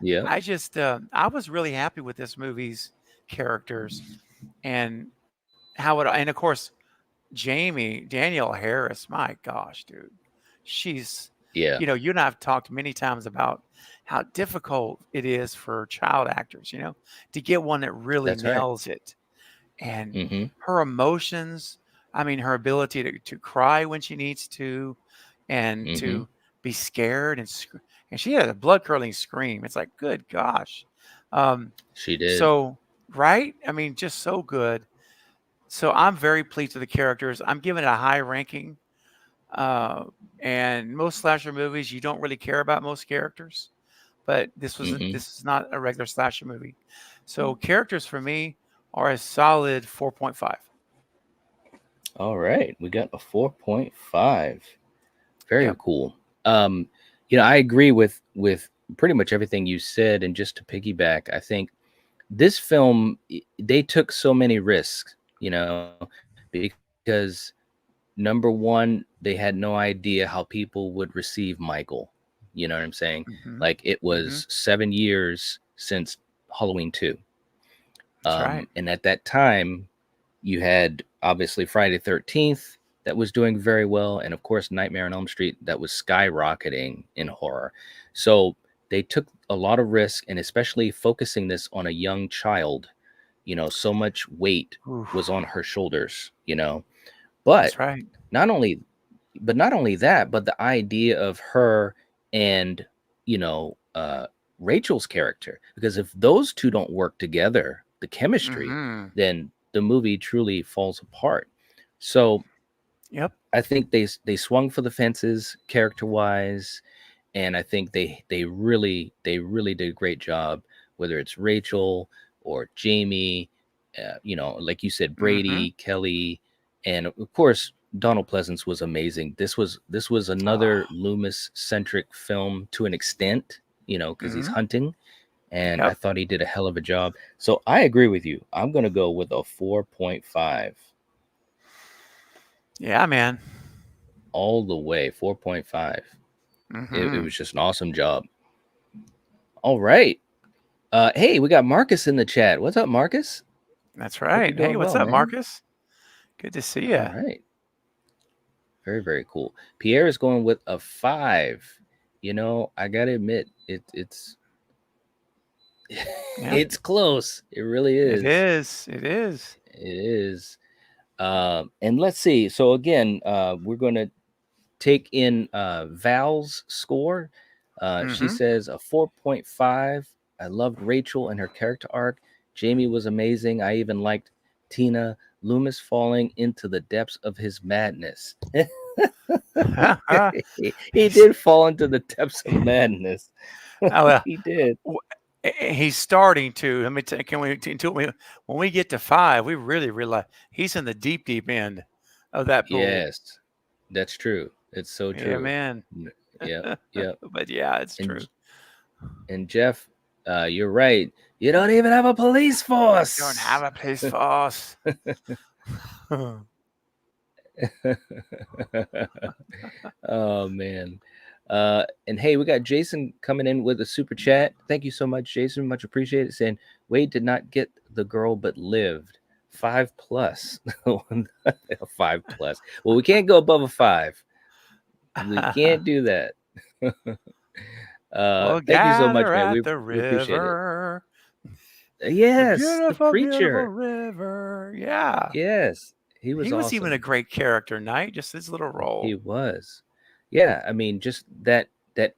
Yeah. I was really happy with this movie's characters and how it, and of course, Jamie, Danielle Harris, my gosh, dude. She's, Yeah. you and I have talked many times about how difficult it is for child actors, to get one that really That's right. nails it. And Hmm. her emotions, I mean, her ability to cry when she needs to and Hmm. to be scared and she had a blood curdling scream. It's like, good gosh. Um, She did. so, right? I mean, just so good. So I'm very pleased with the characters. I'm giving it a high ranking. Uh, and most slasher movies, you don't really care about most characters, but Hmm. this is not a regular slasher movie. So characters for me are a solid 4.5. All right. We got a 4.5. Very Yep. cool. Um, I agree with pretty much everything you said. And just to piggyback, I think this film they took so many risks, because number one, they had no idea how people would receive Michael. You know what I'm saying? Hmm. Like it Hmm. was 7 years since Halloween 2. That's right. And at that time, you had obviously Friday 13th that was doing very well. And of course, Nightmare on Elm Street that was skyrocketing in horror. So they took a lot of risk, and especially focusing this on a young child, so much weight was Oof. on her shoulders. But That's right. not only not only that, but the idea of her and Rachel's character, because if those two don't work together, the chemistry, Hmm. then the movie truly falls apart. So Yep. I think they swung for the fences character wise, and I think they really did a great job, whether it's Rachel or Jamie, like you said, Hmm. Brady, Kelly, and of course Donald Pleasance was amazing. This was Oh. another Loomis centric film to an extent, because he's Hmm. hunting, and I Yep. thought he did a hell of a job. So I agree with you. I'm gonna go with a 4.5 Yeah, man. all the way. 4.5. It Hmm. was just an awesome job. All right. Hey, we got Marcus in the chat. What's up, Marcus? That's Hope you're right. Hey, doing what's well, up, man. Marcus? Good to see All you. right. Very, very cool. Pierre is going with a 5. I gotta admit, it's Yeah, it's close. It really it is. is. It is. It is. And let's see. So again, we're gonna take in Val's score. She Hmm. says a 4.5. I loved Rachel and her character arc. Jamie was amazing. I even liked Tina. Loomis falling into the depths of his madness. He He's did fall into the depths of madness. oh, well, He did. he's starting to. Let me tell. Can we until we when we get to 5, we really realize he's in the deep, deep end of that pool. Yes, that's true. It's so Yeah, true. man. Yep, yep. But yeah, it's And true. Jeff, you're right. You don't even have a police Don't have force. a place for us. Oh man. And hey, we got Jason coming in with a super chat. Thank you so much, Jason. Much appreciated. Saying Wade did not get the girl but lived. 5 plus. 5 plus. Well, we can't go above a 5. We can't do that. We'll Thank you so gather much, man. at We the we appreciate it. river. The Yes, the beautiful, beautiful preacher. river. Yeah. Yes, he was He was even a awesome. great character, Knight, just his little He role. was. yeah, I mean, just that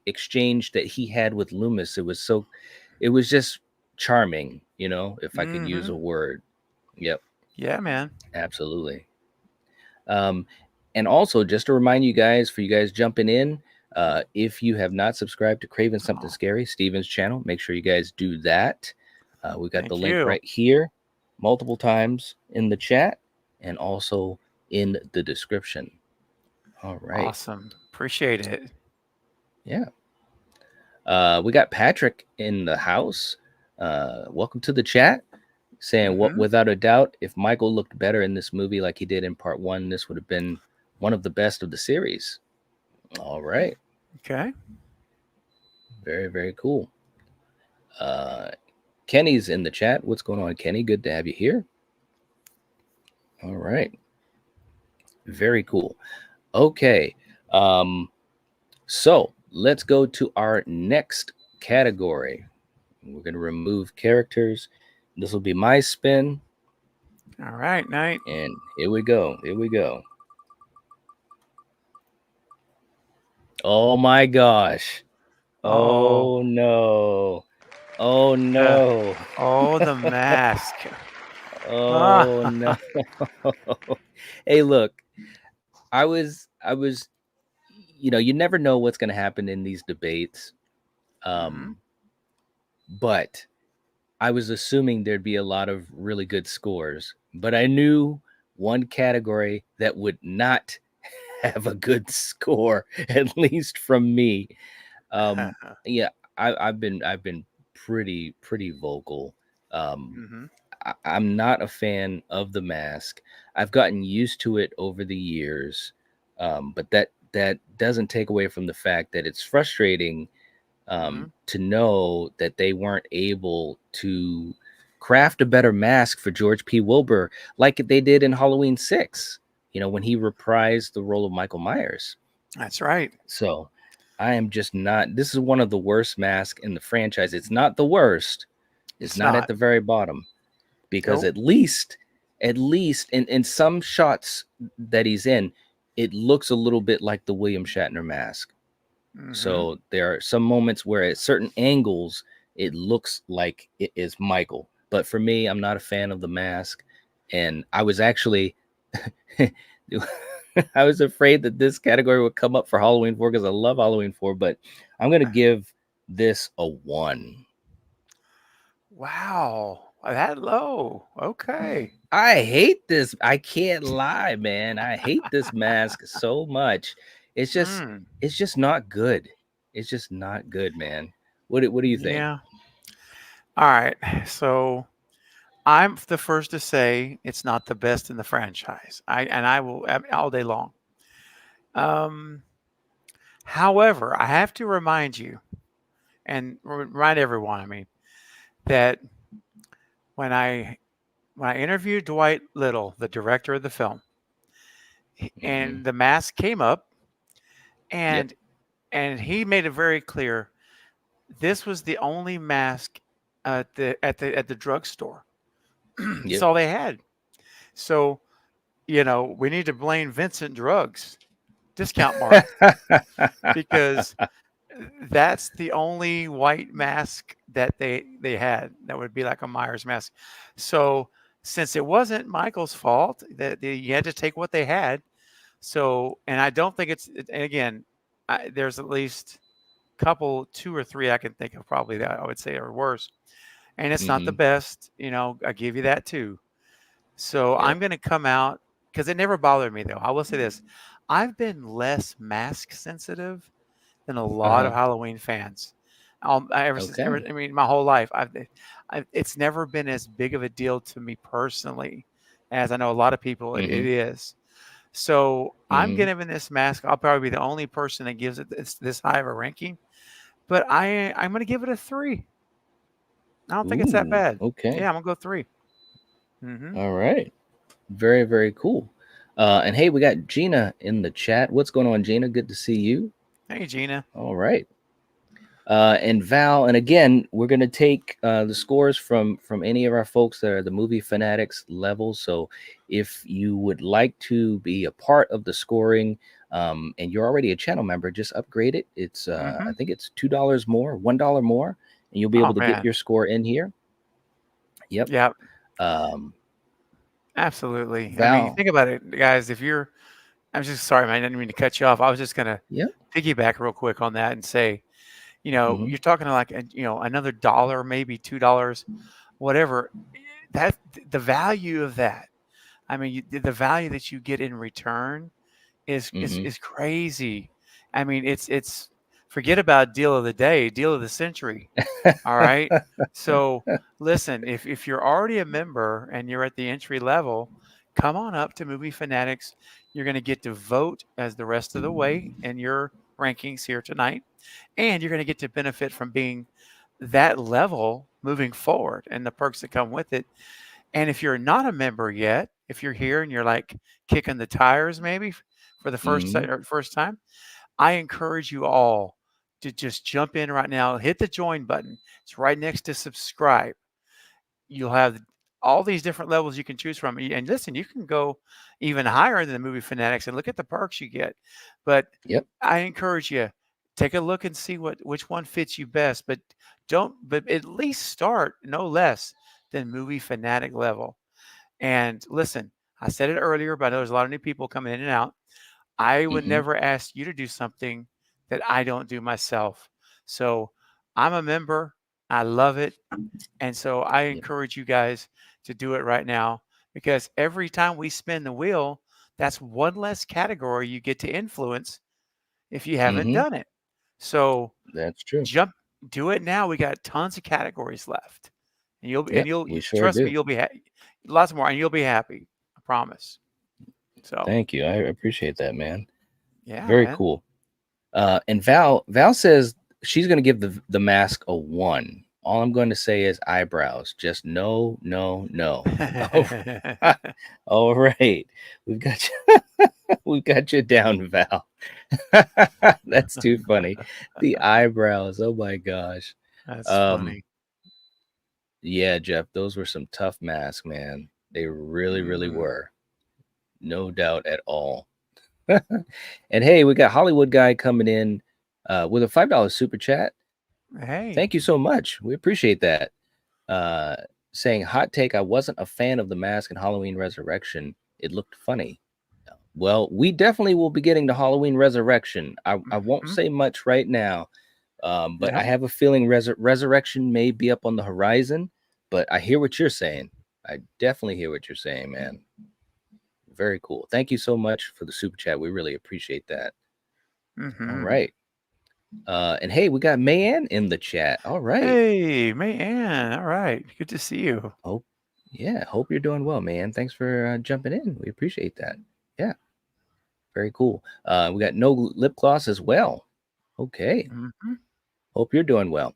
exchange that he had with Loomis, it was just charming, if I could use Mm-hmm. a word. Yep, Yeah, man. absolutely. Um, and also, just to remind you guys, for you guys jumping in, if you have not subscribed to Craven Something Oh, Scary, Steven's channel, make sure you guys do that. We got the thank link you. right here, multiple times in the chat, and also in the description. All right. Awesome. Appreciate it. Yeah. We got Patrick in the house. Welcome to the chat. Saying what, Mm-hmm. without a doubt, if Michael looked better in this movie like he did in part one, this would have been one of the best of the series. All right. Okay. Very, very cool. Kenny's in the chat. What's going on, Kenny? Good to have you here. All right. Very cool. Okay. So let's go to our next category. We're going to remove characters. This will be my spin. All right, Night. And here we go. Here we go. Oh my gosh. Oh, Oh no. Oh no. the mask. Oh no. Hey, look. I was you never know what's going to happen in these debates. Mm-hmm. But I was assuming there'd be a lot of really good scores, but I knew one category that would not have a good score, at least from me. Um, yeah, I've been pretty vocal. Um, Mm-hmm. I'm not a fan of the mask. I've gotten used to it over the years, but that doesn't take away from the fact that it's frustrating Mm-hmm. to know that they weren't able to craft a better mask for George P. Wilbur like they did in Halloween 6, when he reprised the role of Michael Myers. That's right. So I am just not, this is one of the worst masks in the franchise. It's not the worst, it's It's not at not. the very bottom, because Nope. at least in some shots that he's in, it looks a little bit like the William Shatner mask. Mm-hmm. So there are some moments where at certain angles it looks like it is Michael. But for me, I'm not a fan of the mask. And I was actually I was afraid that this category would come up for Halloween 4 because I love Halloween 4, but I'm gonna give this a 1. Wow. That low. Okay. I hate this. I can't lie, man. I hate this mask so much. It's just Mm. it's just not good. It's just not good, man. What do you think? Yeah. All right. So I'm the first to say it's not the best in the franchise. I will all day long. Um, However, I have to remind you and remind everyone, I mean, that when I interviewed Dwight Little, the director of the film, Mm-hmm. and the mask came up, Yep. and he made it very clear this was the only mask at the drugstore. That's Yep. all they had. So we need to blame Vincent Drugs discount mark because that's the only white mask that they had that would be like a Myers mask. So since it wasn't Michael's fault, that you had to take what they had. So, and I don't think and again, there's at least couple, two or three I can think of probably that I would say are worse. And it's not the Mm-hmm. best, I give you that too. So Yep. I'm going to come out because it never bothered me though. I will say this. I've been less mask sensitive than a lot of Uh-huh. Halloween fans. Ever since, Okay. I mean, my whole life, it's never been as big of a deal to me personally as I know a lot of people it Mm-hmm. is. So I'm Mm-hmm. giving this mask. I'll probably be the only person that gives it this high of a ranking, but I'm going to give it a 3. I don't think it's that Ooh, bad. okay. Yeah, I'm gonna go 3. Mm-hmm. All right. Very, very cool. And hey, we got Gina in the chat. What's going on, Gina? Good to see you. Hey, Gina. All right. And Val, and again, we're gonna take the scores from any of our folks that are the movie fanatics level. So if you would like to be a part of the scoring, and you're already a channel member, just upgrade it. It's I think it's $2 more, $1 more, and you'll be Oh able to get man. your score in here. Yep. Yep. Um, Absolutely. I mean, Val. think about it, guys. If you're, I'm just sorry, man. I didn't mean to cut you off. I was just gonna Yep. piggyback real quick on that and say, Hmm. you're talking to like, another dollar, maybe $2, whatever. That the value of that. I mean, the value that you get in return is is Hmm. is crazy. I mean, it's forget about deal of the day, deal of the century. All right. So listen, if you're already a member and you're at the entry level, come on up to Movie Fanatics. You're going to get to vote as the rest of the way in your rankings here tonight, and you're going to get to benefit from being that level moving forward and the perks that come with it. And if you're not a member yet, if you're here and you're like kicking the tires maybe for the Hmm. first time, I encourage you all to just jump in right now, hit the join button. It's right next to subscribe. You'll have all these different levels you can choose from. And listen, you can go even higher than the movie fanatics and look at the perks you get. But Yep. I encourage you, take a look and see which one fits you best. But at least start no less than movie fanatic level. And listen, I said it earlier, but I know there's a lot of new people coming in and out. I would Hmm. never ask you to do something that I don't do myself. So I'm a member. I love it. And so I Yep. encourage you guys to do it right now because every time we spin the wheel, that's one less category you get to influence if you haven't Hmm. done it. So That's true. jump, do it now. We got tons of categories left, and Yep. We sure trust me, do. you'll be lots more, and you'll be happy. I promise. So Thank you. I appreciate that, man. yeah, Very man. cool. And Val says she's going to give the mask a 1. All I'm going to say is eyebrows. Just no, no, no. All right. All right. We've got you. We've got you down, Val. That's too funny. The eyebrows. Oh my gosh. That's Um, funny. yeah, Jeff, those were some tough masks, man. They really, really Mm. were. No doubt at all. And hey, we got Hollywood guy coming in with a $5 super chat. Hey. Thank you so much. We appreciate that. Uh, Saying hot take, I wasn't a fan of the mask in Halloween Resurrection. It looked funny. Well, we definitely will be getting to Halloween Resurrection. I won't Mhm. say much right now, but I Yep. have a feeling Resurrection may be up on the horizon. But I hear what you're saying. I definitely hear what you're saying, man. Very cool. Thank you so much for the super chat. We really appreciate that. All Mhm. right. And hey, we got Mayan in the chat. All right. Hey, man. All right. Good to see you. Hope, yeah, hope you're doing well, man. Thanks for jumping in. We appreciate that. Yeah, very cool. We got no lip gloss as well. Okay. Mhm. Hope you're doing well.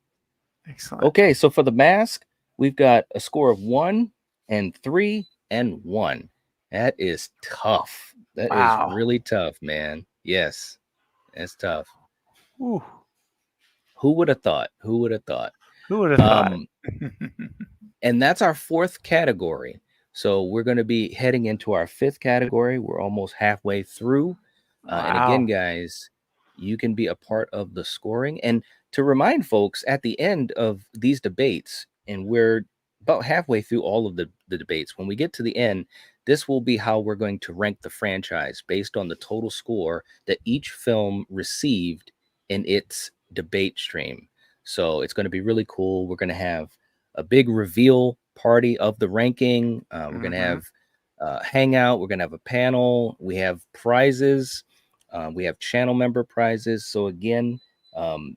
Excellent. Okay, so for the mask, we've got a score of 1 and 3 and 1. That is tough. That is Wow. really tough, man. Yes, that's tough. Ooh, Who would have thought? Who would have thought? who would have thought? Um, and that's our 4th category. So we're going to be heading into our 5th category. We're almost halfway through. And again, Wow. guys, you can be a part of the scoring. And to remind folks, at the end of these debates, and we're about halfway through all of the debates, when we get to the end, this will be how we're going to rank the franchise based on the total score that each film received in its debate stream. So it's going to be really cool. We're going to have a big reveal party of the ranking. We're going to Mhm. have hangout. We're going to have a panel. We have prizes. We have channel member prizes. So again,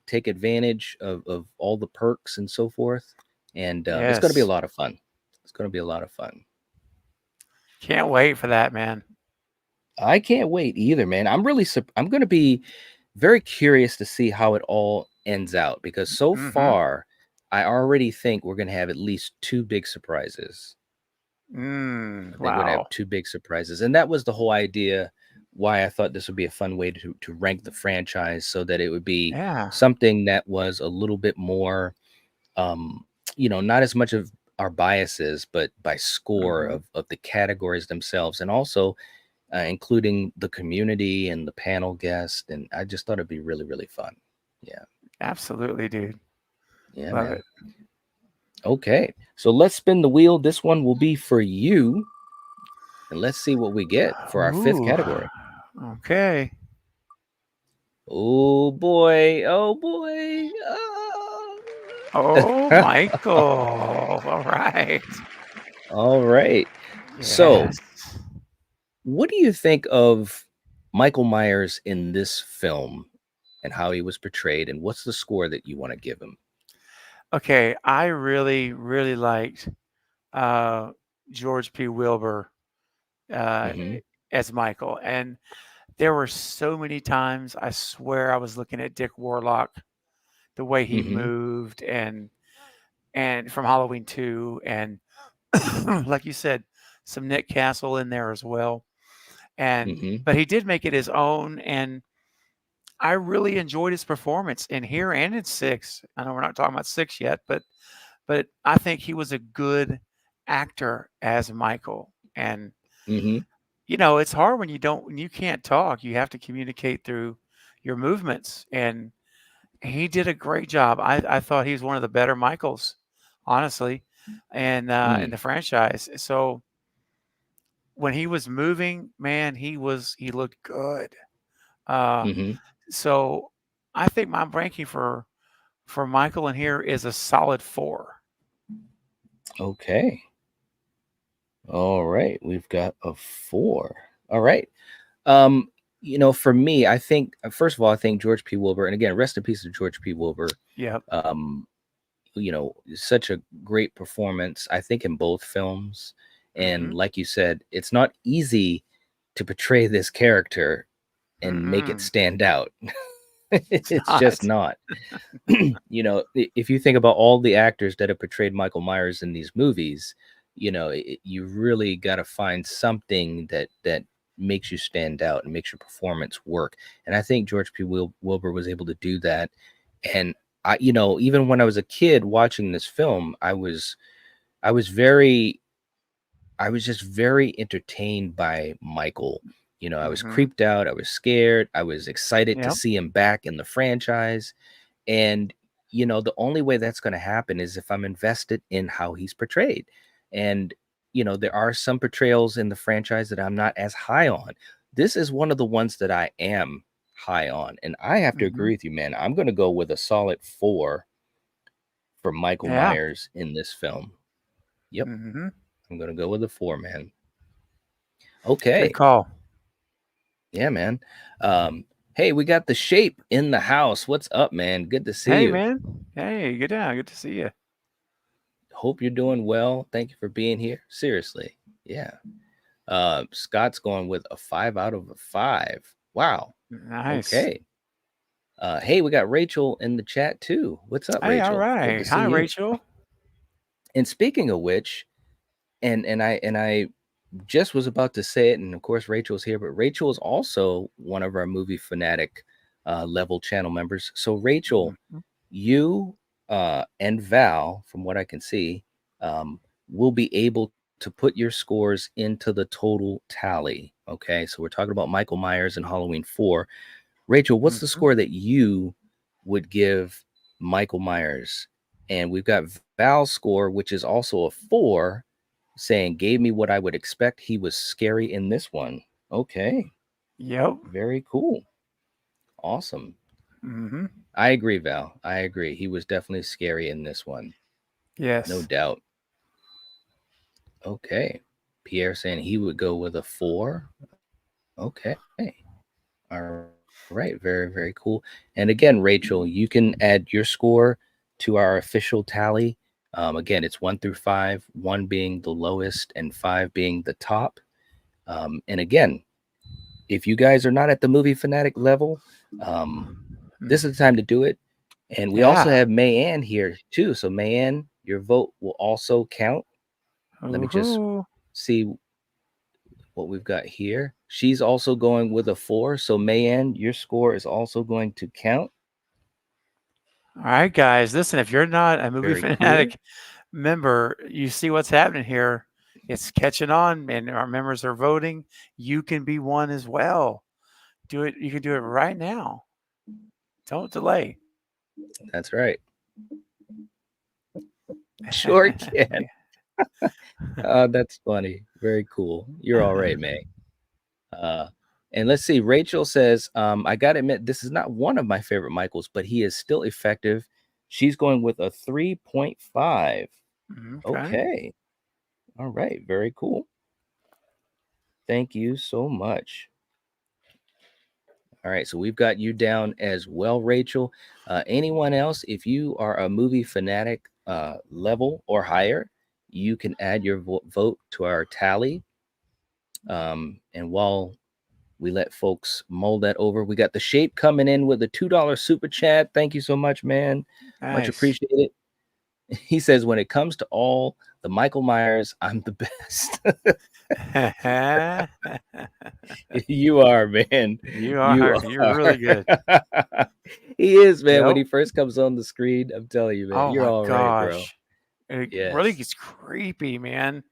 take advantage of all the perks and so forth. And it's going to be a Yes. lot of fun. It's going to be a lot of fun. Can't wait for that, man. I can't wait either, man. I'm going to be very curious to see how it all ends out because so Mhm. far, I already think we're going to have at least 2 big surprises. I think we're going to have Wow. 2 big surprises. And that was the whole idea why I thought this would be a fun way to rank the franchise, so that it would be Yeah. something that was a little bit more, um, not as much of our biases, but by score Hmm. of the categories themselves, and also including the community and the panel guest. And I just thought it'd be really, really fun. Yeah. Absolutely, dude. Yeah, Love man. it. Okay. So let's spin the wheel. This one will be for you. And let's see what we get for our fifth Ooh. category. Okay. Oh boy. Oh boy. Oh, Michael. All right. All right. So, Yes. what do you think of Michael Myers in this film and how he was portrayed? And what's the score that you want to give him? Okay. I really, really liked uh, George P. Wilbur uh, Mm-hmm. as Michael. And there were so many times I swear I was looking at Dick Warlock, the way he Mm-hmm. moved, and from Halloween 2, and like you said, some Nick Castle in there as well. And Mm-hmm. but he did make it his own, and I really enjoyed his performance in here and in 6. I know we're not talking about 6 yet, but I think he was a good actor as Michael. And Mm-hmm. it's hard when you can't talk. You have to communicate through your movements, and he did a great job. I thought he was one of the better Michaels, honestly, and in the Mm, franchise. So when he was moving, man, he looked good. Uh, mm-hmm. so I think my ranking for Michael in here is a solid 4. Okay. All right. We've got a 4. All right. Um, for me, I think first of all, I think George P. Wilbur, and again, rest in peace to George P. Wilbur. Yep. Um, such a great performance, I think, in both films. And Mm-hmm. like you said, it's not easy to portray this character and make it Mm-mm. stand out. It's It's just not. not. If you think about all the actors that have portrayed Michael Myers in these movies, you really got to find something that makes you stand out and makes your performance work. And I think George P. Wilbur was able to do that. And even when I was a kid watching this film, I was very I was just very entertained by Michael. I was Mm-hmm. creeped out, I was scared, I was excited to Yep. see him back in the franchise. And the only way that's going to happen is if I'm invested in how he's portrayed. And there are some portrayals in the franchise that I'm not as high on. This is one of the ones that I am high on, and I have to Mm-hmm. agree with you, man. I'm going to go with a solid 4 for Michael Yeah. Myers in this film. Yep, Mm-hmm. I'm going to go with a 4, man. Good Okay. call. Yeah, man. um hey, we got the Shape in the house. What's up, man? Good to see Hey, you. man. Hey, good to see you. Hope you're doing well. Thank you for being here. Seriously. Yeah. Scott's going with a 5 out of a 5. Wow. Nice. Okay. Hey, we got Rachel in the chat too. What's up, Hey, all Rachel? Good to right. see Hi, you. Rachel. And speaking of which, and I just was about to say it, and of course Rachel's here, but Rachel is also one of our movie fanatic level channel members. So Rachel, Mhm. you and Val, from what I can see, will be able to put your scores into the total tally. Okay, so we're talking about Michael Myers and Halloween 4. Rachel, what's the Mhm. score that you would give Michael Myers? And we've got Val's score, which is also a 4, saying gave me what I would expect. He was scary in this one. Okay, Yep. very cool. Awesome. Mhm. I agree, Val. I agree. He was definitely scary in this one. No Yes. doubt. Okay. Pierre saying he would go with a 4. Okay. All right. Very, very cool. And again, Rachel, you can add your score to our official tally. Again, it's 1 through 5, 1 being the lowest and 5 being the top. And again, if you guys are not at the movie fanatic level, this Mm. is the time to do it. And we also Yeah. have Mayanne here too. So Mayanne, your vote will also count. Let me just Ooh. see what we've got here. She's also going with a 4. So Mayan, your score is also going to count. All right, guys. Listen, if you're not a movie Very cool. fanatic member, you see what's happening here. It's catching on, and our members are voting. You can be one as well. Do it. You can do it right now. Don't delay. That's right. Sure can. That's funny. Very cool. You're all right, May. And let's see. Rachel says, I gotta admit, this is not one of my favorite Michaels, but he is still effective. She's going with a 3.5. Okay. All right. Very cool. Thank you so much. All right, so we've got you down as well, Rachel. Anyone else, if you are a movie fanatic level or higher, you can add your vote to our tally. And while we let folks mull that over, we got the Shape coming in with a $2 super chat. Thank you so much, man. Nice. Much appreciated. He says, when it comes to all the Michael Myers, I'm the best. You are, man. You are. You're really good. He is, man. When Yep. he first comes on the screen, I'm telling you, man, Oh you're my all right, bro. gosh. It Yes. really gets creepy, man.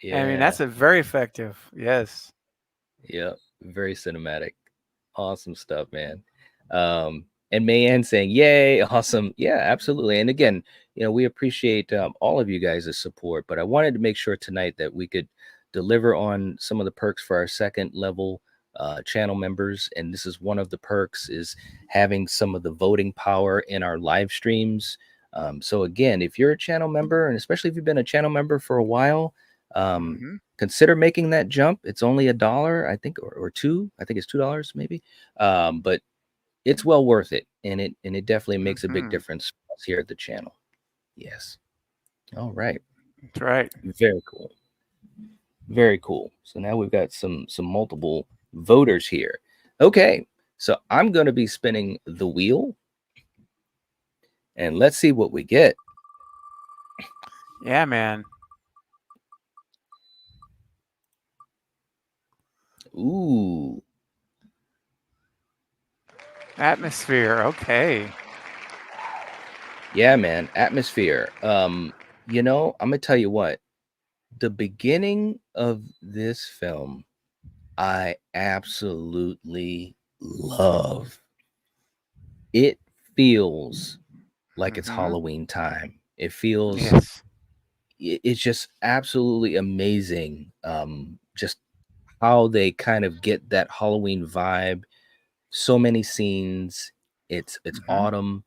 Yeah. I mean, that's a very effective. Yes. Yep. Very cinematic. Awesome stuff, man. And Mayanne saying, yay, awesome. Yeah, absolutely. And again, we appreciate all of you guys' support, but I wanted to make sure tonight that we could deliver on some of the perks for our second level channel members. And this is one of the perks, is having some of the voting power in our live streams. So again, if you're a channel member, and especially if you've been a channel member for a while, consider making that jump. It's only $1, I think, or $2. I think it's $2 maybe. But it's well worth it, and it definitely makes a big difference for us here at the channel. Yes. All right. That's right. Very cool. Very cool. So now we've got some multiple voters here. Okay. So I'm going to be spinning the wheel, and let's see what we get. Yeah, man. Ooh. Atmosphere. Okay. Yeah, man. Atmosphere. I'm gonna tell you what. The beginning of this film, I absolutely love. It feels like it's Halloween time. It feels, Yes. it's just absolutely amazing. Just how they kind of get that Halloween vibe. So many scenes. It's autumn.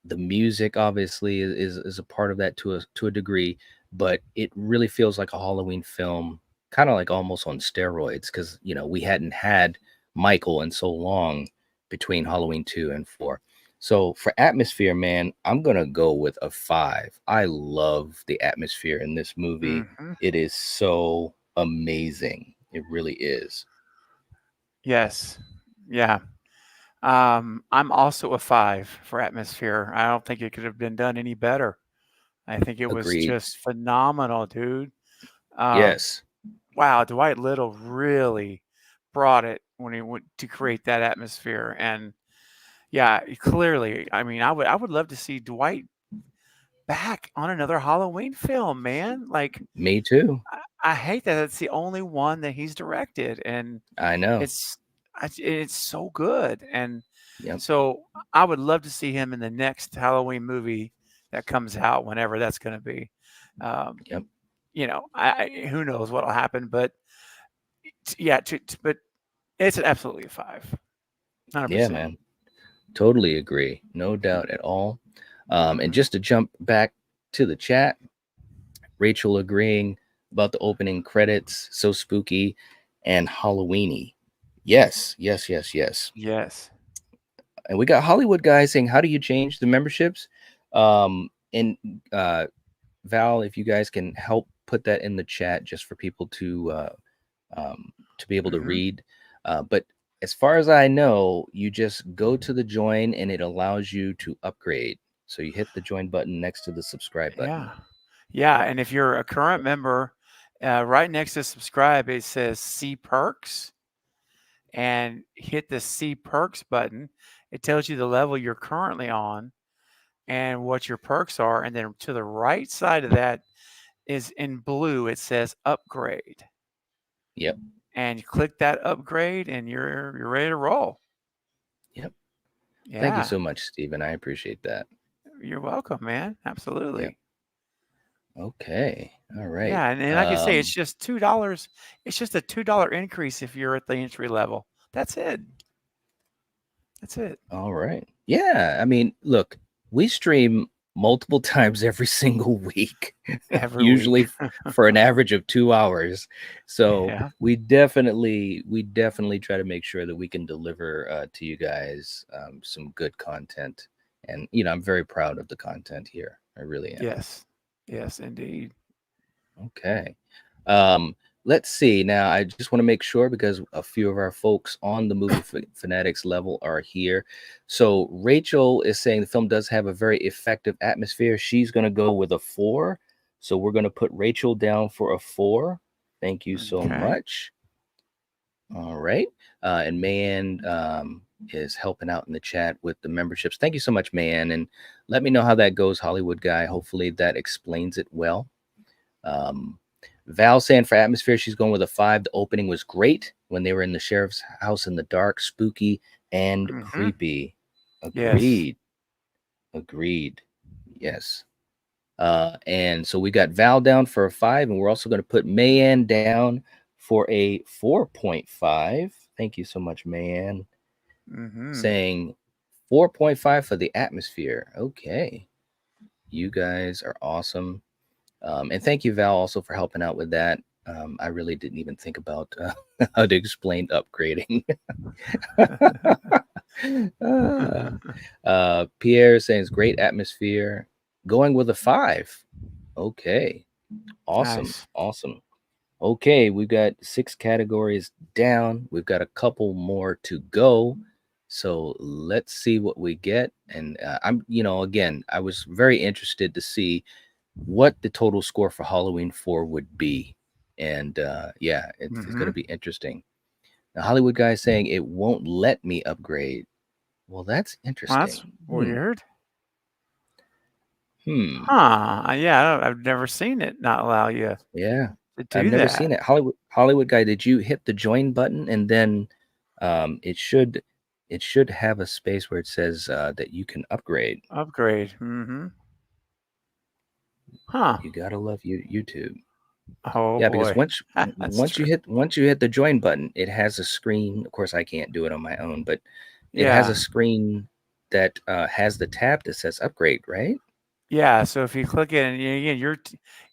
The music obviously is a part of that to a degree, but it really feels like a Halloween film, kind of like almost on steroids, because we hadn't had Michael in so long between Halloween 2 and 4. So for atmosphere, man, I'm gonna go with a 5. I love the atmosphere in this movie. It is so amazing. It really is. Yes. Yeah. I'm also a 5 for atmosphere. I don't think it could have been done any better. I think it was Agreed. just phenomenal, dude. Yes. Wow, Dwight Little really brought it when he went to create that atmosphere. And yeah, clearly, I mean, I would love to see Dwight back on another Halloween film, man. Like, Me too. I hate that it's the only one that he's directed, and I know. it's so good. And Yep. so I would love to see him in the next Halloween movie that comes out, whenever that's going to be. Yep. Who knows what'll happen, but yeah, but it's absolutely a 5. 100%. Yeah, man. Totally agree. No doubt at all. And just to jump back to the chat, Rachel agreeing about the opening credits, so spooky and Halloweeny. Yes, yes, yes, yes. Yes. And we got Hollywood guys saying, how do you change the memberships? And Val, if you guys can help put that in the chat just for people to be able to read. But as far as I know, you just go to the join and it allows you to upgrade. So you hit the join button next to the subscribe button. Yeah. And if you're a current member, right next to subscribe, it says see perks. and hit the See Perks button. It tells you the level you're currently on and what your perks are. And then to the right side of that is in blue, it says upgrade. Yep. And you click that upgrade and you're ready to roll. Yep. Yeah. Thank you so much, Stephen. I appreciate that. You're welcome, man. Absolutely. Yep. Okay. All right. Yeah, and like I say, it's just $2. It's just a $2 increase if you're at the entry level. That's it. That's it. All right. Yeah. I mean, look, we stream multiple times every single week, Every usually week. for an average of 2 hours. So Yeah. we definitely try to make sure that we can deliver to you guys some good content. And I'm very proud of the content here. I really am. Yes, indeed. Okay. Let's see. Now, I just want to make sure because a few of our folks on the movie fanatics level are here. So Rachel is saying the film does have a very effective atmosphere. She's going to go with a 4. So we're going to put Rachel down for a 4. Thank you so Okay. much. All right. And Mayan is helping out in the chat with the memberships. Thank you so much, Mayan. And let me know how that goes, Hollywood guy. Hopefully that explains it well. Val saying for atmosphere, she's going with a 5. The opening was great when they were in the sheriff's house in the dark, spooky and creepy. Agreed. Yes. Agreed. Yes. And so we got Val down for a 5, and we're also going to put Mayan down for a 4.5. Thank you so much, Mayan. Saying 4.5 for the atmosphere. Okay. You guys are awesome. And thank you, Val, also for helping out with that. I really didn't even think about how to explain upgrading. Pierre saying great atmosphere. Going with a 5. Okay. Awesome. Nice. Awesome. Okay, we've got 6 categories down. We've got a couple more to go. So let's see what we get. And again, I was very interested to see what the total score for Halloween 4 would be. And it's going to be interesting. The Hollywood guy is saying it won't let me upgrade. Well, that's interesting. Well, that's weird. Yeah, I've never seen it not allow you. Yeah, to do I've never that. seen it. Hollywood guy, did you hit the join button and then it should have a space where it says that you can upgrade. Upgrade. Huh. You gotta love YouTube. Oh Yeah, boy. because once you hit the join button, it has a screen. Of course, I can't do it on my own, but it has a screen that has the tab that says upgrade, right? Yeah. So if you click it, and again,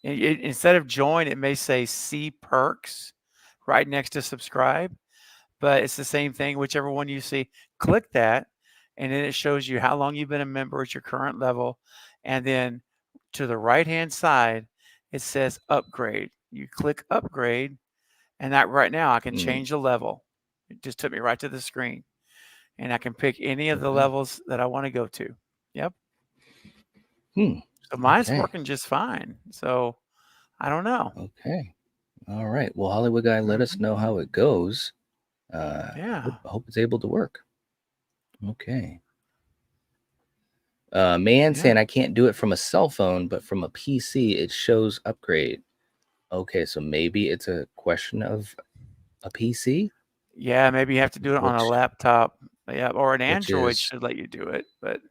instead of join, it may say See Perks right next to subscribe, but it's the same thing. Whichever one you see, click that, and then it shows you how long you've been a member at your current level, and then to the right-hand side, it says upgrade. You click upgrade, and that right now I can change the level. It just took me right to the screen, and I can pick any of the levels that I want to go to. Yep. So mine's working just fine. So I don't know. Okay. All right. Well, Hollywood guy, let us know how it goes. Yeah. I hope it's able to work. Okay. Man saying I can't do it from a cell phone, but from a PC it shows upgrade. Okay, so maybe it's a question of a PC. Yeah, maybe you have to do it on a laptop. Yeah, or an Android should let you do it, but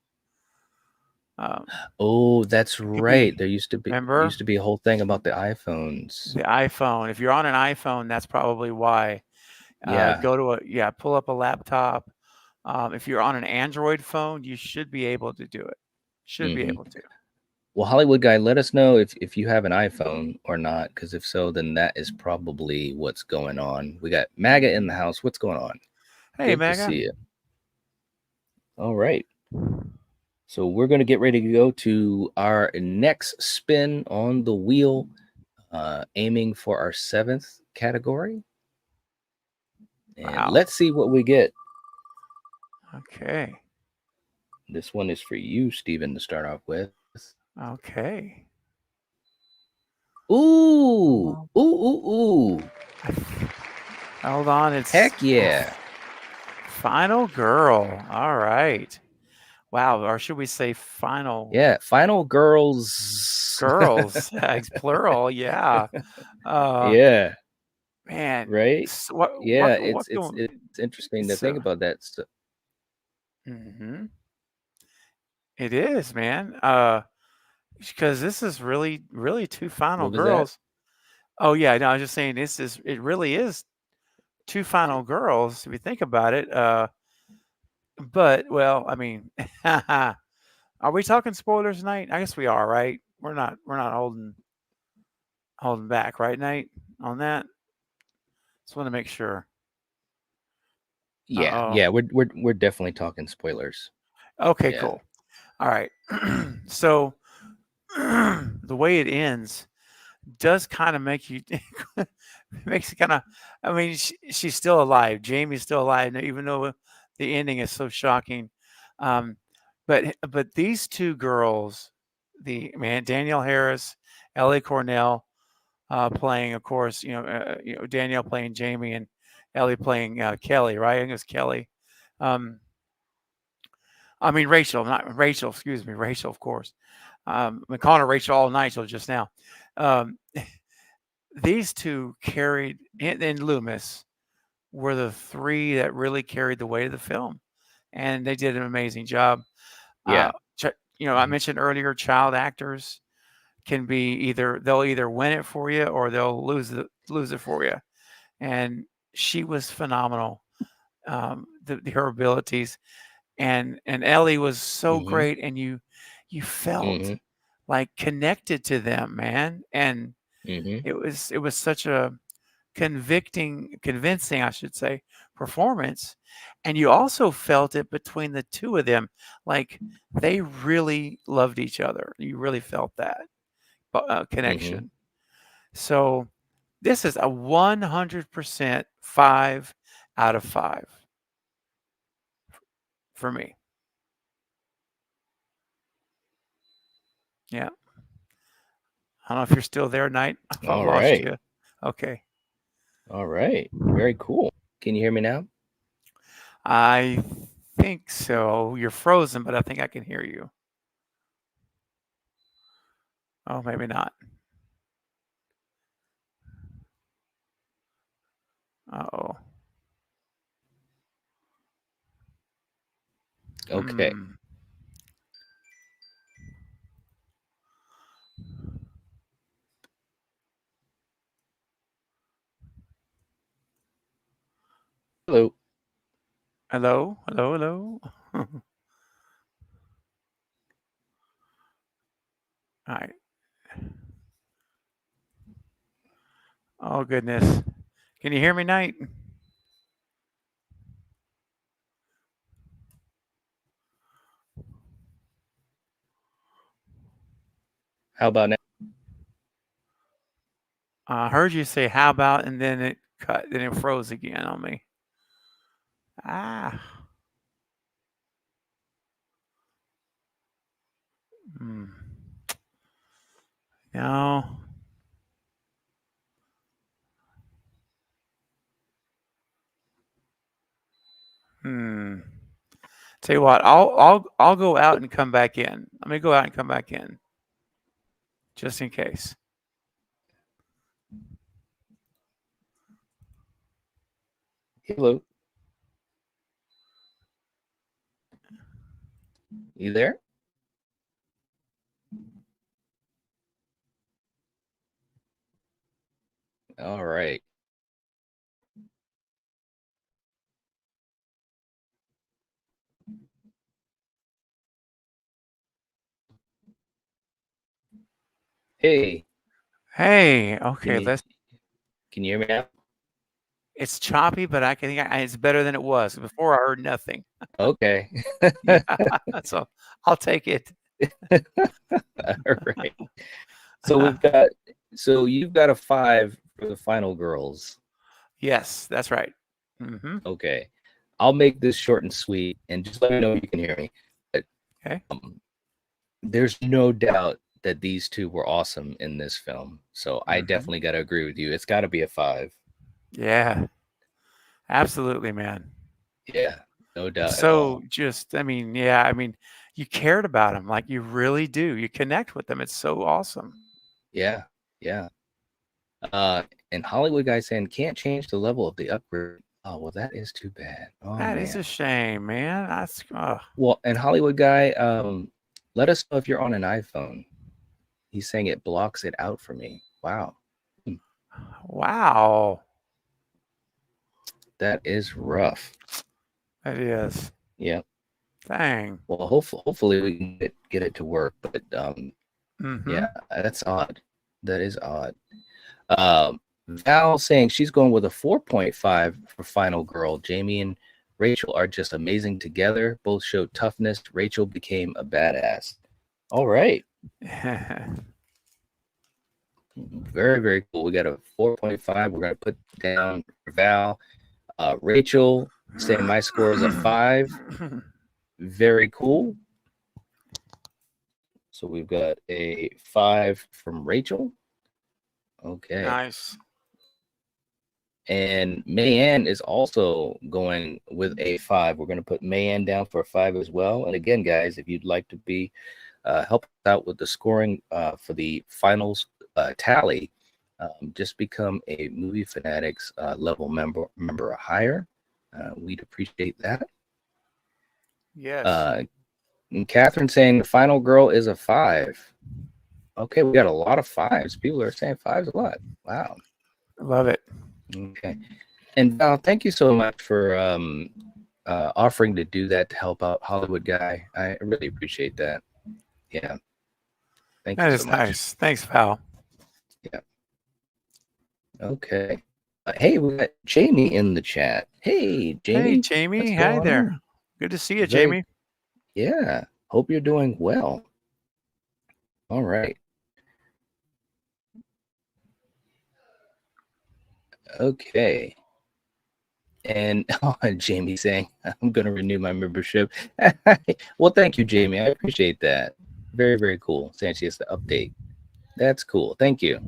oh, that's right. There used to be a whole thing about the iPhones. The iPhone. If you're on an iPhone, that's probably why. Pull up a laptop. If you're on an Android phone, you should be able to do it. Should be able to. Well, Hollywood guy, let us know if you have an iPhone or not, because if so, then that is probably what's going on. We got MAGA in the house. What's going on? Hey, Good MAGA. to see you. All right. So we're going to get ready to go to our next spin on the wheel, aiming for our 7th category. And let's see what we get. Okay. This one is for you, Stephen, to start off with. Okay. Ooh. Ooh. Hold on. It's heck yeah. Final girl. All right. Wow. Or should we say final Yeah, final girls. girls? It's plural. Yeah. Yeah, Man. right. What? Yeah, What going? it's interesting to think So. about that. So, Mm-hmm. It is, man. Because this is really, really two final what was that? girls. Oh yeah. No, I was just saying it really is two final girls if you think about it. But well, I mean, are we talking spoilers tonight? I guess we are, right? We're not holding back, right, Nate? On that, just want to make sure. Yeah, Uh yeah, we're definitely talking spoilers. oh. Okay, Yeah. cool. All right. So the way it ends does kind of make you makes it kind of. I mean, she's still alive. Jamie's still alive, even though the ending is so shocking. Um, but these two girls, the man Danielle Harris, Ellie Cornell, playing, of course, Danielle playing Jamie and Ellie playing Kelly, right? I think it was Kelly. Um, I mean Rachel, not Rachel. Excuse me, Rachel, of course. I've been calling her Rachel all night till just now. Um, these two carried, and Loomis were the three that really carried the weight of the film, and they did an amazing job. Yeah. I mentioned earlier, child actors can be they'll either win it for you or they'll lose it for you, and she was phenomenal. Her abilities, and Ellie was so Mm-hmm. great, and you felt Mm-hmm. like connected to them, man, and Mm-hmm. it was such a convincing, I should say, performance. And you also felt it between the two of them, like they really loved each other. You really felt that Mm-hmm. connection. So this is a 100% 5 out of 5 for me. Yeah. I don't know if you're still there, Knight. If I've All lost right. you. Okay. All right. Very cool. Can you hear me now? I think so. You're frozen, but I think I can hear you. Oh, maybe not. Uh-oh. Okay. Hmm. Hello. Hello? Hello? Hello? All right. Oh, goodness. Can you hear me, Knight? How about now? I heard you say, how about, and then it cut, then it froze again on me. Ah. Hmm. No. Hmm. Tell you what, I'll go out and come back in. Let me go out and come back in, just in case. Hello. You there? All right. Hey, Hey, can okay, you let's. can you hear me now? It's choppy, but I can think it's better than it was. Before I heard nothing. Okay. Yeah, so I'll take it. All right. So you've got a 5 for the final girls. Yes, that's right. Mm-hmm. Okay. I'll make this short and sweet and just let me know if you can hear me. But Okay. there's no doubt that these two were awesome in this film. So I Mm-hmm. definitely got to agree with you. It's got to be a 5. Yeah, absolutely, man. Yeah. No doubt at all. So just, I mean, yeah, I mean, you cared about them, like you really do. You connect with them. It's so awesome. Yeah, yeah. And Hollywood guy saying can't change the level of the upgrade. Oh well, that is too bad. Oh That is a man. shame, man. That's Well, and Hollywood guy, let us know if you're on an iPhone. He's saying it blocks it out for me. Wow. wow. That is rough. That is. Yeah. Dang. Well, hopefully we can get it to work. But yeah, that's odd. That is odd. Val saying she's going with a 4.5 for Final Girl. Jamie and Rachel are just amazing together. Both showed toughness. Rachel became a badass. All right. Very, very cool. We got a 4.5. We're going to put down for Val. Rachel saying my score is a 5. Very cool. So we've got a 5 from Rachel. Okay. Nice. And Mayanne is also going with a 5. We're going to put Mayanne down for a 5 as well. And again, guys, if you'd like to be help us out with the scoring for the finals tally, just become a Movie Fanatics level member or higher. We'd appreciate that. Yes. And Catherine saying the Final Girl is a 5. Okay, we got a lot of 5s. People are saying 5s a lot. Wow. Love it. Okay. And Val, thank you so much for offering to do that to help out Hollywood guy. I really appreciate that. Yeah. Thank you so much. That is nice. Thanks, Val. Yeah. Okay. Hey, we got Jamie in the chat. Hey, Jamie. Hey, Jamie. Hi there. Good to see you, Jamie. Yeah. Hope you're doing well. All right. Okay. And Jamie saying, I'm going to renew my membership. Well, thank you, Jamie. I appreciate that. Very, very cool. Saying she has to update. That's cool. Thank you.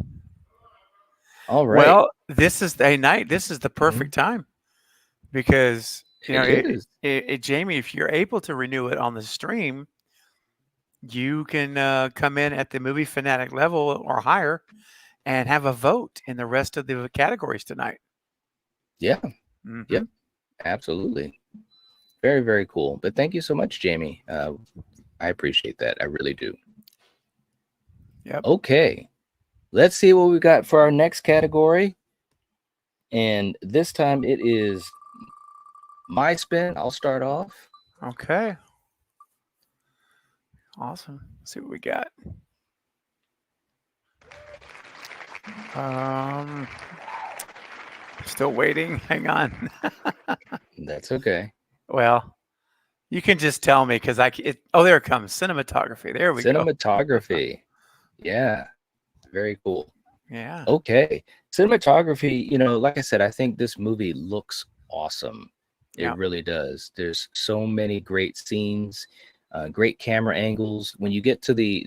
All right. Well, this is the perfect time because, you know, Jamie, if you're able to renew it on the stream, you can come in at the Movie Fanatic level or higher and have a vote in the rest of the categories tonight. Yeah. Yep. Absolutely. Very, very cool. But thank you so much, Jamie. I appreciate that. I really do. Yep. Okay. Let's see what we got for our next category. And this time it is my spin. I'll start off. Okay. Awesome. Let's see what we got. Still waiting. Hang on. That's okay. Well, you can just tell me because there it comes. Cinematography. There we go. Cinematography. Yeah. Very cool. Yeah. Okay. Cinematography, you know, like I said, I think this movie looks awesome. It really does. There's so many great scenes, great camera angles. When you get to the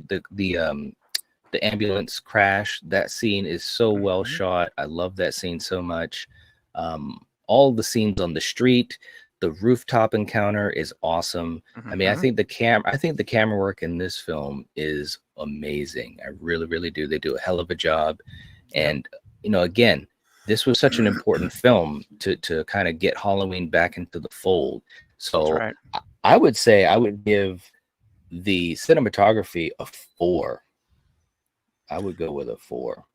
ambulance crash, that scene is so well shot. I love that scene so much. All the scenes on the street, the rooftop encounter is awesome. I mean, I think the camera work in this film is amazing. I really, really do. They do a hell of a job. And, you know, again, this was such an important film to kind of get Halloween back into the fold. So I would say I would give the cinematography a 4. I would go with a 4.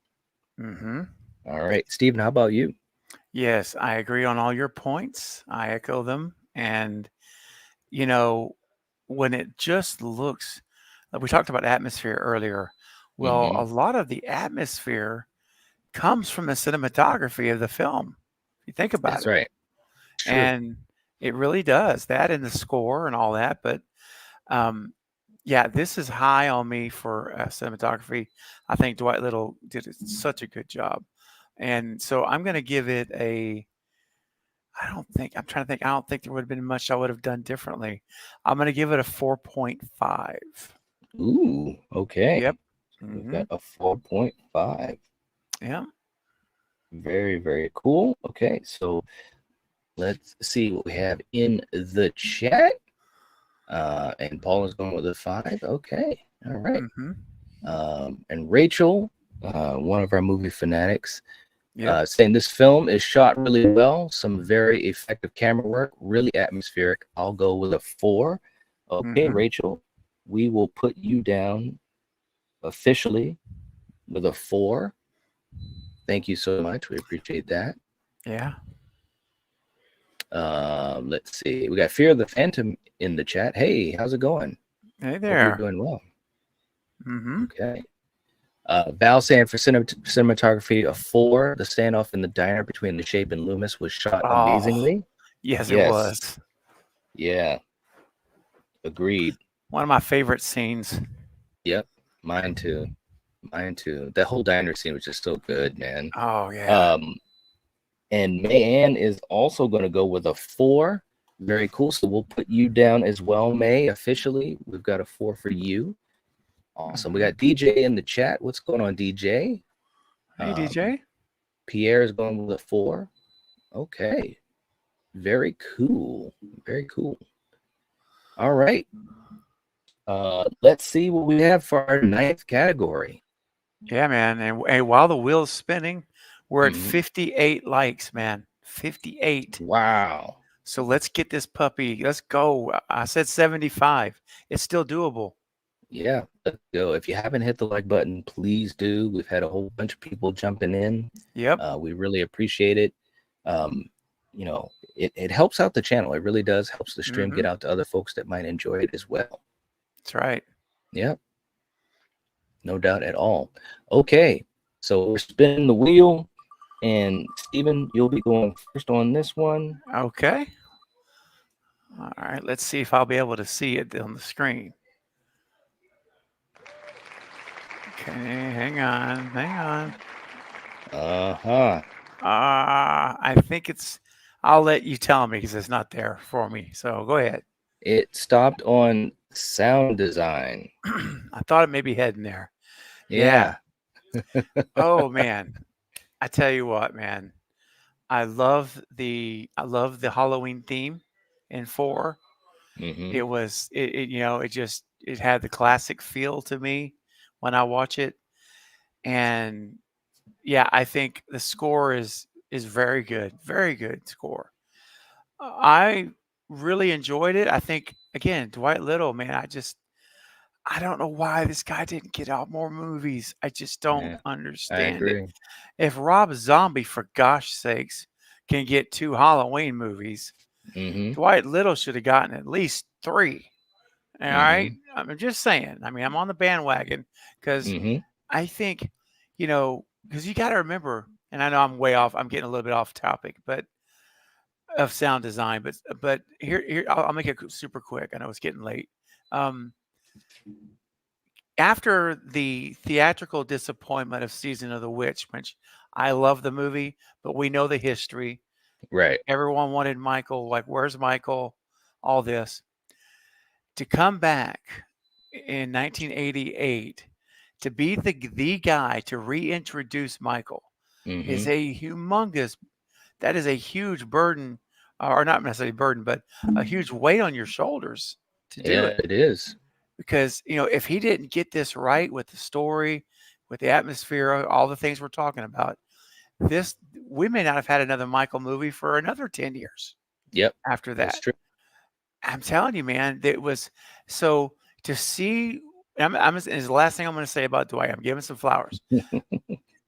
All right. Steven, how about you? Yes, I agree on all your points. I echo them. And, you know, when it just looks, we talked about atmosphere earlier. Well, a lot of the atmosphere comes from the cinematography of the film. If you think about it. That's right. True. And it really does. That and the score and all that. But, yeah, this is high on me for cinematography. I think Dwight Little did such a good job. And so I'm going to give it I don't think there would have been much I would have done differently. I'm going to give it a 4.5. Ooh, okay. Yep. We've got a 4.5. Yeah. Very, very cool. Okay, so let's see what we have in the chat. And Paul is going with a 5. Okay, all right. And Rachel, one of our movie fanatics, saying this film is shot really well, some very effective camera work, really atmospheric. I'll go with a 4. Okay, Rachel, we will put you down officially with a 4. Thank you so much. We appreciate that. Yeah. Let's see. We got Fear of the Phantom in the chat. Hey, how's it going? Hey Hope there. you're doing well. Okay. Val saying for cinematography, a 4. The standoff in the diner between The Shape and Loomis was shot amazingly. Yes, it was. Yeah. Agreed. One of my favorite scenes. Yep. Mine too. Mine too. That whole diner scene was just so good, man. Oh, yeah. And Mayanne is also going to go with a 4. Very cool. So we'll put you down as well, May, officially. We've got a 4 for you. Awesome. We got DJ in the chat. What's going on, DJ? Hey, DJ. Pierre is going with a 4. Okay. Very cool. Very cool. All right. Let's see what we have for our 9th category. Yeah, man. And while the wheel's spinning, we're at 58 likes, man. 58. Wow. So let's get this puppy. Let's go. I said 75. It's still doable. Yeah, let's go. If you haven't hit the like button, please do. We've had a whole bunch of people jumping in. Yep. We really appreciate it. You know, it helps out the channel. It really does. Helps the stream get out to other folks that might enjoy it as well. That's right. Yep. No doubt at all. Okay, so we're spinning the wheel, and Steven, you'll be going first on this one. Okay. All right. Let's see if I'll be able to see it on the screen. Okay, hang on. I think it's, I'll let you tell me because it's not there for me. So go ahead. It stopped on sound design. I thought it may be heading there. Yeah. Oh man. I tell you what, man. I love the Halloween theme in 4. It was it had the classic feel to me when I watch it. And yeah, I think the score is very good. Very good score. I really enjoyed it. I think again, Dwight Little, man, I don't know why this guy didn't get out more movies. I just don't understand it. If Rob Zombie, for gosh sakes, can get 2 Halloween movies, Dwight Little should have gotten at least 3. All right. I'm just saying. I mean, I'm on the bandwagon because I think, because you got to remember, and I know I'm way off. I'm getting a little bit off topic, but of sound design. But here I'll make it super quick. I know it's getting late. After the theatrical disappointment of Season of the Witch, which I love the movie, but we know the history. Right. Everyone wanted Michael, like, where's Michael? All this. To come back in 1988 to be the guy to reintroduce Michael is a humongous, that is a huge burden, or not necessarily burden, but a huge weight on your shoulders to do it. It is. Because, if he didn't get this right with the story, with the atmosphere, all the things we're talking about, we may not have had another Michael movie for another 10 years. Yep. After that. That's true. I'm telling you, man, it was so to see. Is the last thing I'm going to say about Dwight. I'm giving some flowers.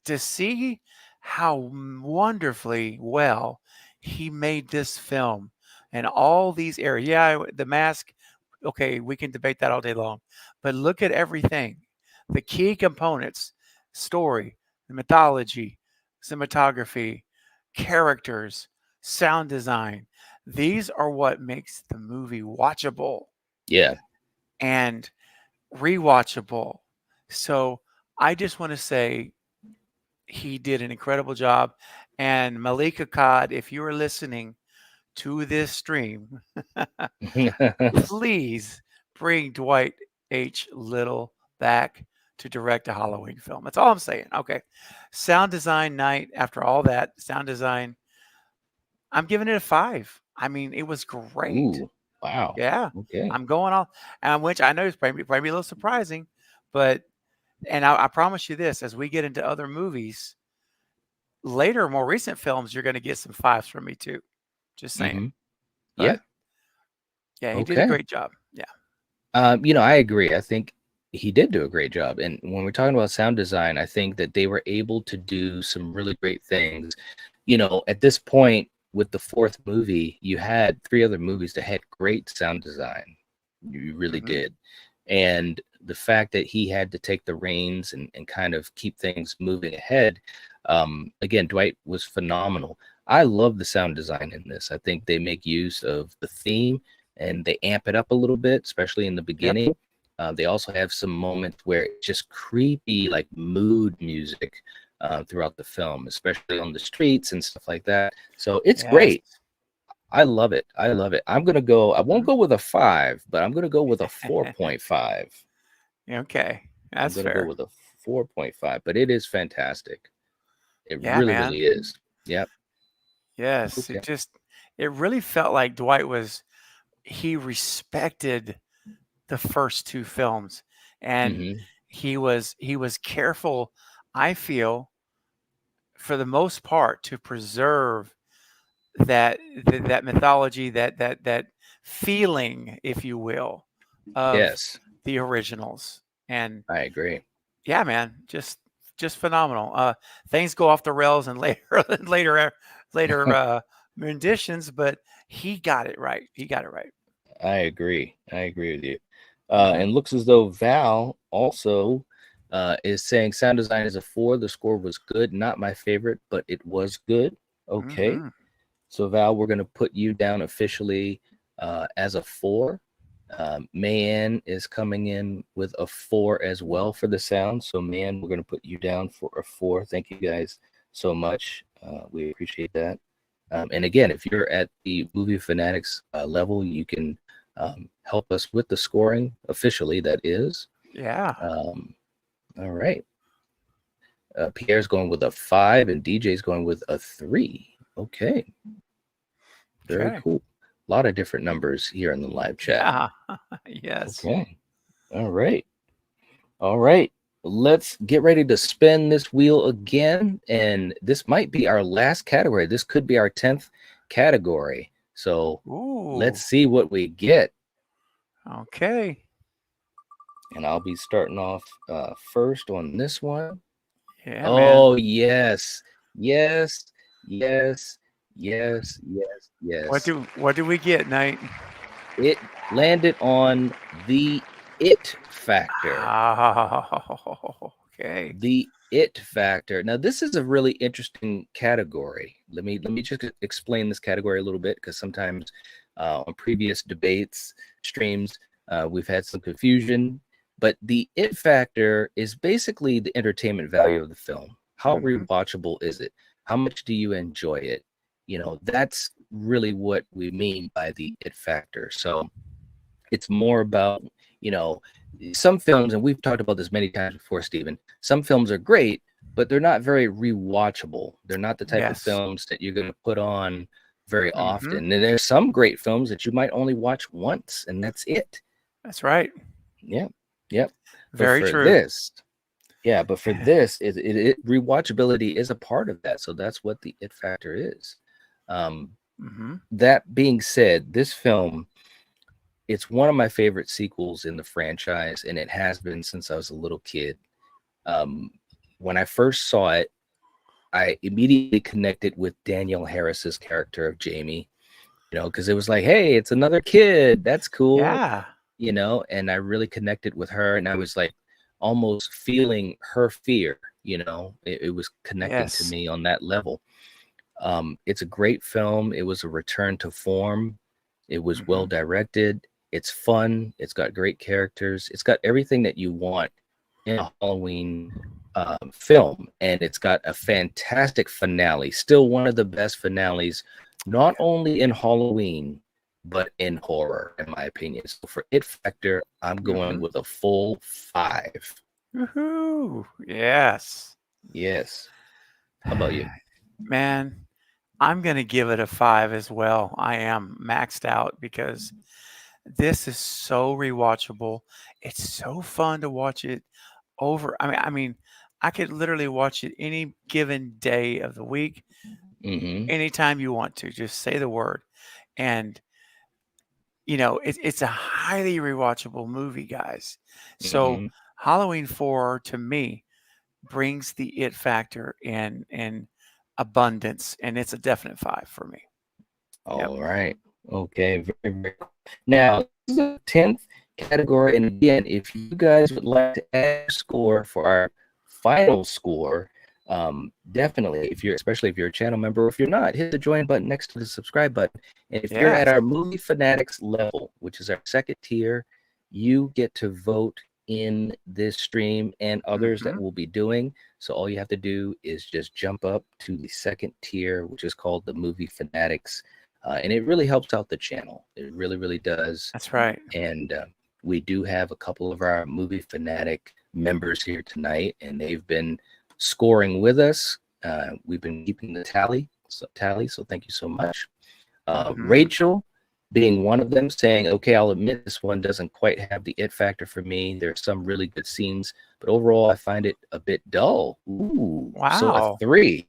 To see how wonderfully well he made this film and all these areas. Yeah, the mask. Okay, we can debate that all day long, but look at everything. The key components: story, the mythology, cinematography, characters, sound design. These are what makes the movie watchable. Yeah. And rewatchable. So I just want to say he did an incredible job. And Malika Cod, if you are listening to this stream, please bring Dwight H. Little back to direct a Halloween film. That's all I'm saying. Okay. Sound design night. After all that, sound design, I'm giving it a 5. I mean, it was great. Ooh, wow. Yeah, Okay. I'm going on, and which I know is probably a little surprising, but and I promise you this: as we get into other movies later, more recent films, you're going to get some 5s from me too. Just saying. Mm-hmm. Yeah. But yeah, he did a Okay. great job. Yeah. I agree. I think he did do a great job. And when we're talking about sound design, I think that they were able to do some really great things. At this point with the fourth movie, you had three other movies that had great sound design. You really Hmm. did. And the fact that he had to take the reins and kind of keep things moving ahead. Again, Dwight was phenomenal. I love the sound design in this. I think they make use of the theme and they amp it up a little bit, especially in the Yep. beginning. They also have some moments where it's just creepy, like mood music throughout the film, especially on the streets and stuff like that. So it's Yes. great. I love it. I love it. I won't Mhm. go with a 5, but I'm going to go with a 4.5. Okay, I'm that's going to go fair. with a 4.5, but it is fantastic. It Yeah, really, man. really is. Yep. Yes, Okay. it really felt like he respected the first two films, and Hmm. he was careful, I feel, for the most part, to preserve that mythology, that feeling, if you will, of Yes, the originals. And I agree. yeah, man, just phenomenal. Things go off the rails in later renditions, but he got it right. He got it right. I agree. I agree with you. Hmm. And looks as though Val also is saying sound design is a 4. The score was good, not my favorite, but it was good. Okay. Hmm. So Val, we're going to put you down officially as a 4. Mayan is coming in with a 4 as well for the sound. So Mayan, we're going to put you down for a 4. Thank you guys so much. We appreciate that. And again, if you're at the Movie Fanatics level, you can help us with the scoring officially. That is. Yeah. All right. Pierre's going with a 5 and DJ's going with a 3. Okay. Very Okay. cool. A lot of different numbers here in the live chat. Yeah. Yes. Okay. All right. All right. Let's get ready to spin this wheel again. And this might be our last category. This could be our 10th category. So let's Ooh. see what we get. Okay. And I'll be starting off first on this one. Yeah, man. Oh, yes. Yes. Yes. Yes. Yes. What Yes. do we get, Knight? It landed on the it factor. Oh, okay. The it factor. Now, this is a really interesting category. Let me just explain this category a little bit because sometimes on previous debates, streams, we've had some confusion. But the it factor is basically the entertainment value of the film. How Hmm. rewatchable is it? How much do you enjoy it? That's really what we mean by the it factor. So it's more about, you know, some films, and we've talked about this many times before, Stephen. Some films are great, but they're not very rewatchable. They're not the type of Yes. films that you're going to put on very Hmm. often. And there's some great films that you might only watch once, and that's it. That's right. Yep, yep. But Very for true. this, yeah, but for this, rewatchability is a part of that. So that's what the it factor is. Um, Hmm. that being said, this film, it's one of my favorite sequels in the franchise, and it has been since I was a little kid. Um, when I first saw it, I immediately connected with Danielle Harris's character of Jamie, because it was like, hey, it's another kid. That's cool, Yeah. and I really connected with her, and I was like almost feeling her fear, it was connecting to Yes. me on that level. It's a great film. It was a return to form. It was Hmm. well directed. It's fun. It's got great characters. It's got everything that you want in a Halloween film, and it's got a fantastic finale. Still one of the best finales, not only in Halloween but in horror, in my opinion. So for It Factor, I'm going Hmm. with a full 5. Woohoo! Yes. Yes. How about you? Man, I'm going to give it a 5 as well. I am maxed out because this is so rewatchable. It's so fun to watch it over. I mean, I could literally watch it any given day of the week, Mm-hmm. anytime you want to. Just say the word, and it's a highly rewatchable movie, guys. So Mm-hmm. Halloween 4 to me brings the it factor in abundance, and it's a definite 5 for me. Yep. All right. Okay. Very, very cool. Now, this is the 10th category. And again, if you guys would like to add your score for our final score, definitely, especially if you're a channel member, or if you're not, hit the join button next to the subscribe button. And if you're at Yes. our Movie Fanatics level, which is our second tier, you get to vote in this stream and others that Mhm. we'll be doing. So all you have to do is just jump up to the second tier, which is called the Movie Fanatics. And it really helps out the channel. It really, really does. That's right. And we do have a couple of our Movie Fanatic members here tonight, and they've been scoring with us. We've been keeping the tally. So thank you so much. Mhm. Rachel being one of them, saying, okay, I'll admit this one doesn't quite have the it factor for me. There's some really good scenes, but overall I find it a bit dull. Ooh, so a Wow. 3.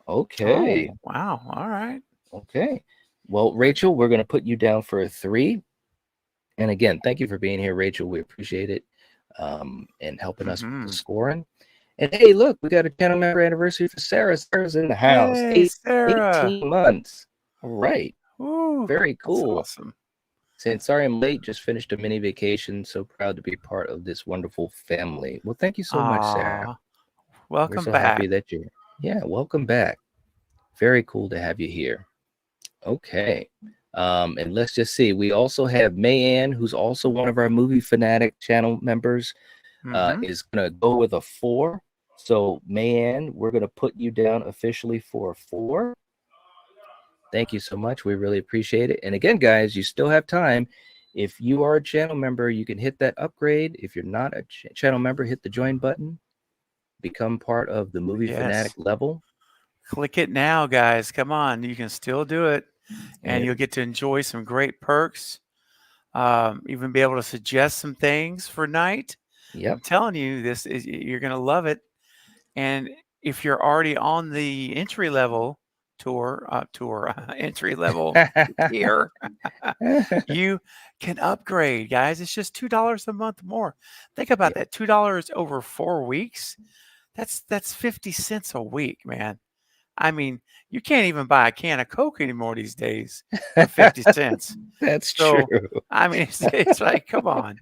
Okay. Oh, wow. All right. Okay. Well, Rachel, we're going to put you down for a 3. And again, thank you for being here, Rachel. We appreciate it, and helping us with the Mhm. scoring. And hey, look, we got a channel member anniversary for Sarah. Sarah's in the house. Hey, Sarah. 18 months. All right. Ooh, Very that's cool. awesome. Saying, sorry I'm late. Just finished a mini vacation. So proud to be part of this wonderful family. Well, thank you so much, Sarah. We're Welcome so back. happy that you're, welcome back. Very cool to have you here. Okay. And let's just see. We also have Mayanne, who's also one of our Movie Fanatic channel members, Mhm. is going to go with a 4. So, Mayanne, we're going to put you down officially for a 4. Thank you so much. We really appreciate it. And again, guys, you still have time. If you are a channel member, you can hit that upgrade. If you're not a channel member, hit the join button. Become part of the Movie Fanatic Yes. level. Click it now, guys. Come on. You can still do it, and you'll get to enjoy some great perks. Even be able to suggest some things for night. Yep. I'm telling you, you're going to love it. And if you're already on the entry level entry level tier, you can upgrade, guys. It's just $2 a month more. Think about Yep. that. $2 over 4 weeks. That's 50 cents a week, man. I mean, you can't even buy a can of Coke anymore these days for 50 cents. That's So, true. I mean, it's like, come on.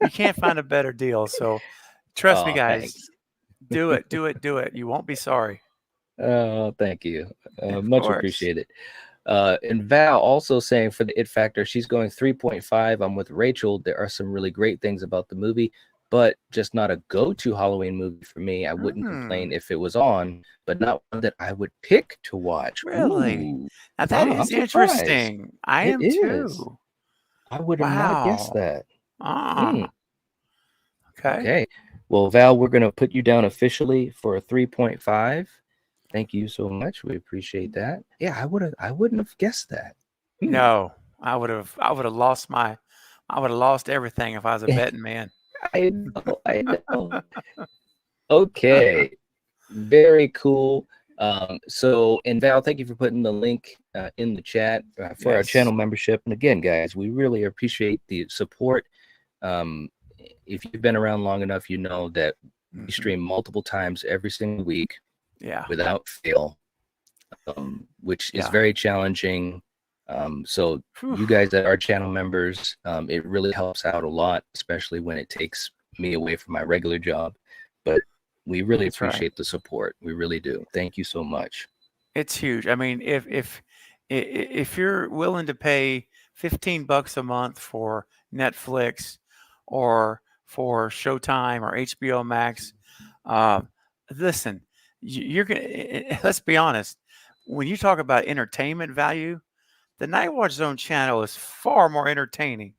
You can't find a better deal. So, trust me, Oh, guys, thanks. do it, do it, do it. You won't be sorry. Oh, thank you. Of Much course. appreciated. And Val also saying for the it factor, she's going 3.5. I'm with Rachel. There are some really great things about the movie, but just not a go-to Halloween movie for me. I wouldn't complain if it was on, but not one that I would pick to watch. Really? Ooh, Now that I'm is surprised. interesting. I It am is. too. I would have not guessed Wow. that. Ah, okay. Okay. Well, Val, we're going to put you down officially for a 3.5. Thank you so much. We appreciate that. Yeah, I wouldn't have guessed that. No, I would have lost everything if I was a betting man. I know, I know. Okay. Very cool. So, and Val, thank you for putting the link in the chat for our channel Yes. membership. And again, guys, we really appreciate the support. Um, if you've been around long enough, you know that we stream multiple times every single week Yeah. without fail, which is Yeah. very challenging. So Whew. you guys that are channel members, it really helps out a lot, especially when it takes me away from my regular job. But we really That's right. appreciate the support. We really do. Thank you so much. It's huge. I mean, if you're willing to pay $15 a month for Netflix or for Showtime or HBO Max, um, listen, you're gonna. Let's be honest. When you talk about entertainment value, the Night Watch Zone channel is far more entertaining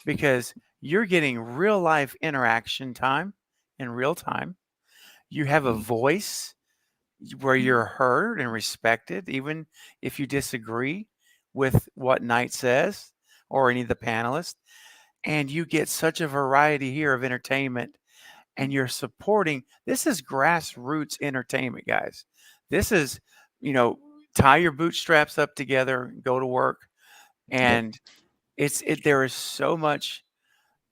because you're getting real life interaction time in real time. You have a voice where you're heard and respected, even if you disagree with what Knight says or any of the panelists. And you get such a variety here of entertainment, and you're supporting. This is grassroots entertainment, guys. This is, you know, tie your bootstraps up together, go to work, Yep. and there is so much.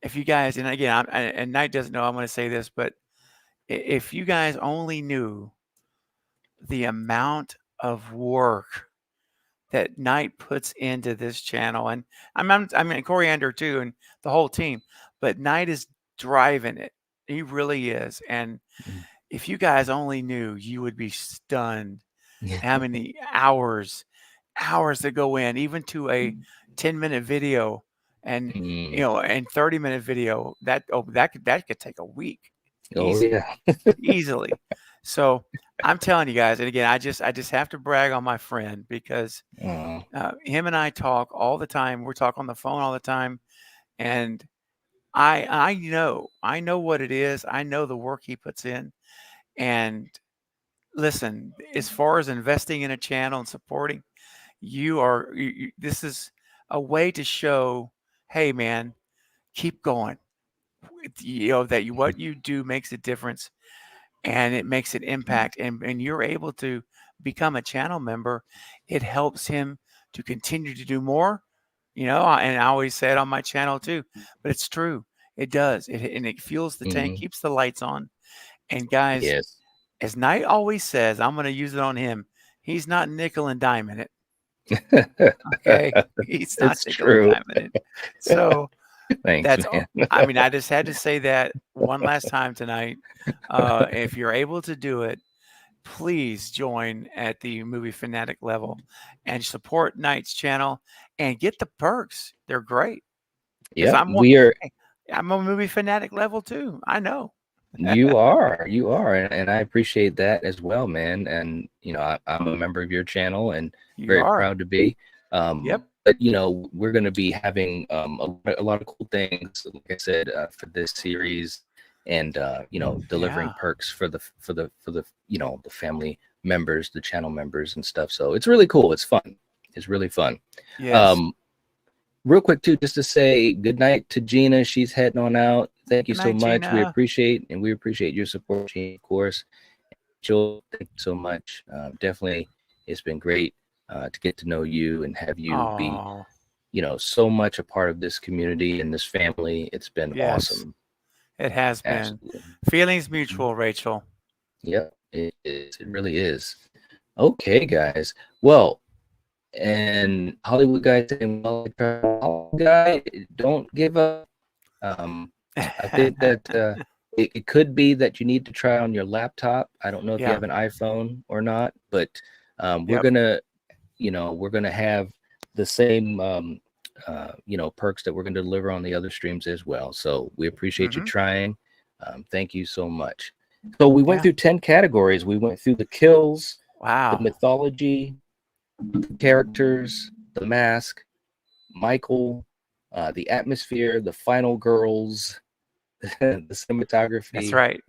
If you guys, and again, and Knight doesn't know I'm going to say this, but if you guys only knew the amount of work that Knight puts into this channel, and I mean Coriander too, and the whole team, but Knight is driving it. He really is. And Mm. if you guys only knew, you would be stunned Yeah. how many hours that go in, even to a 10-minute video, and Mm. and 30-minute video. That could take a week, Oh easy, yeah. easily. So I'm telling you guys, and again, I just have to brag on my friend, because Oh, him and I talk all the time. We talk on the phone all the time, and I know what it is. I know the work he puts in. And listen, as far as investing in a channel and supporting, this is a way to show, hey man, keep going. What you do makes a difference, and it makes an impact, and you're able to become a channel member. It helps him to continue to do more, and I always say it on my channel too, but it's true. It does. And it fuels the tank, mhm. keeps the lights on. And guys, Yes. as Knight always says, I'm going to use it on him. He's not nickel and diming it. Okay. He's not It's nickel and true. diming it. So Thanks, that's all. man. I mean, I just had to say that one last time tonight. If you're able to do it, please join at the Movie Fanatic level and support Knight's channel and get the perks. They're great. Because Yep, we are. hey, I'm a Movie Fanatic level too. I know. You are, and I appreciate that as well, man. And I'm a member of your channel, and You very are. proud to be. Yep. But we're going to be having a lot of cool things, like I said, for this series, and delivering Yeah. perks for the the family members, the channel members, and stuff. So it's really cool. It's fun. It's really fun. Yes. Real quick too, just to say good night to Gina. She's heading on out. Thank you Good so night, much. We Gina. appreciate your support, Gina, of course. Jill, thank you so much. Definitely, it's been great to get to know you and have you be, Oh, so much a part of this community and this family. It's been yes. awesome. It has been. Absolutely. Feelings mutual, Rachel. Yep, it is. It really is. Okay, guys. Well, and Hollywood guy saying, well, guy, don't give up. I think that it could be that you need to try on your laptop. I don't know if you Yeah. have an iPhone or not, but we're Yep. gonna have the same perks that we're gonna deliver on the other streams as well. So we appreciate you Mhm. trying. Thank you so much. So we went Yeah. through 10 categories. We went through the kills, the Wow. mythology, characters, the mask, Michael, the atmosphere, the final girls, the That's cinematography, right.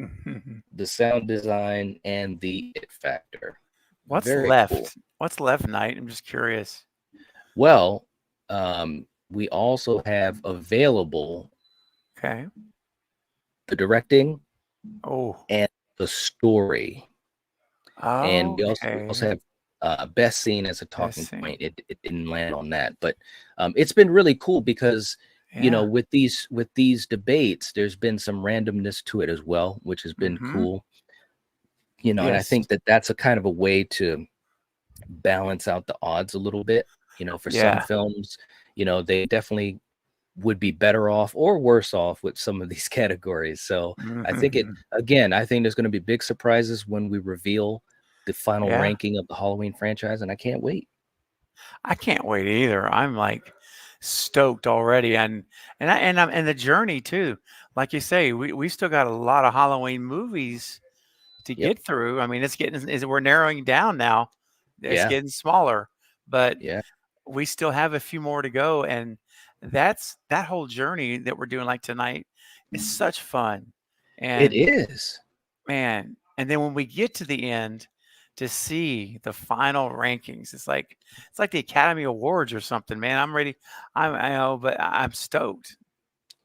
the sound design, and the it factor. What's Very cool. left? What's left, Knight? I'm just curious. Well, we also have available Okay. the directing Oh. and the story, and we also Okay. have best scene as a Let's talking see. point. It didn't land on that, but it's been really cool because Yeah. with these debates, there's been some randomness to it as well, which has been Mhm. cool. And I Yes. think that that's a kind of a way to balance out the odds a little bit. For some Yeah. films, they definitely would be better off or worse off with some of these categories. So I think Mhm. I think there's going to be big surprises when we reveal the final Yeah. ranking of the Halloween franchise, and I can't wait. I can't wait either. I'm like stoked already, and the journey too. Like you say, we still got a lot of Halloween movies to Yep. get through. I mean, we're narrowing down now. It's Yeah. getting smaller, but Yeah. we still have a few more to go, and that whole journey that we're doing like tonight is such fun. It And is. man, and then when we get to the end, to see the final rankings. It's like the Academy Awards or something, man. I'm ready. I know, but I'm stoked.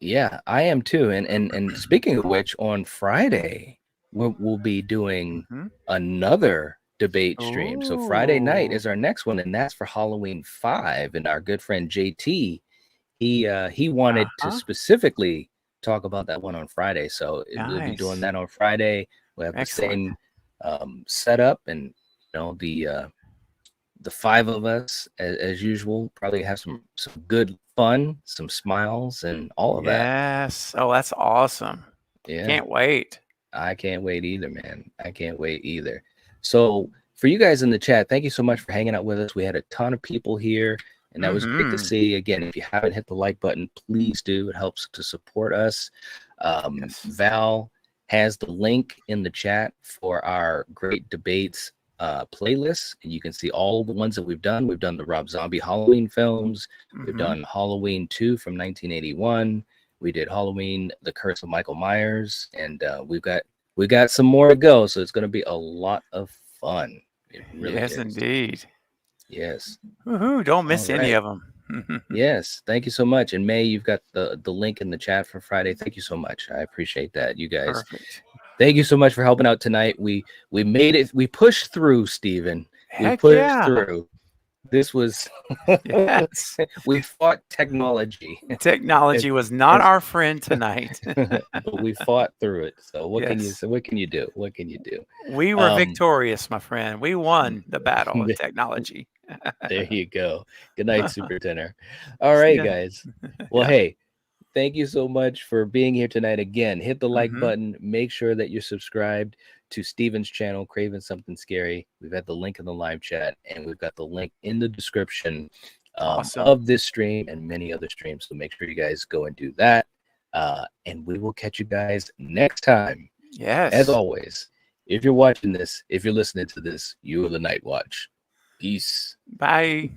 Yeah, I am too. And speaking of which, on Friday we'll be doing Hmm. another debate stream. So Friday night Ooh. is our next one, and that's for Halloween 5. And our good friend JT, he wanted to Uh-huh. specifically talk about that one on Friday. So we'll be doing Nice. that on Friday. We'll have the Excellent. same setup, and the 5 of us as usual. Probably have some good fun, some smiles, and all of that. Yes. Oh, that's awesome. Yeah, Can't wait. I can't wait either, man. I can't wait either. So for you guys in the chat, thank you so much for hanging out with us. We had a ton of people here, and that was great to Mm-hmm. see. Again, if you haven't hit the like button, please do. It helps to support us. Yes. Val has the link in the chat for our great debates playlist, and you can see all the ones that we've done. We've done the Rob Zombie Halloween films. We've Mm-hmm. done Halloween 2 from 1981. We did Halloween, The Curse of Michael Myers, and we got some more to go. So it's going to be a lot of fun. It really Yes, is. indeed. Yes. Woohoo! Don't miss All any right. of them. Yes. Thank you so much. And May, you've got the link in the chat for Friday. Thank you so much. I appreciate that, you guys. Perfect. Thank you so much for helping out tonight. We made it. We pushed through, Stephen. We Heck pushed yeah. through. This was Yes. we fought technology. Technology was not our friend tonight. But we fought through it. So what can you Yes. say? What can you do? What can you do? We were victorious, my friend. We won the battle of technology. There you go. Good night, Super Tenor. All See right, ya. guys. Well, Yeah. hey, thank you so much for being here tonight. Again, hit the like Mhm. button. Make sure that you're subscribed to Steven's channel, Craving Something Scary. We've got the link in the live chat, and we've got the link in the description Awesome. of this stream and many other streams. So make sure you guys go and do that. And we will catch you guys next time. Yes. As always, if you're watching this, if you're listening to this, you are the Night Watch. Peace. Bye.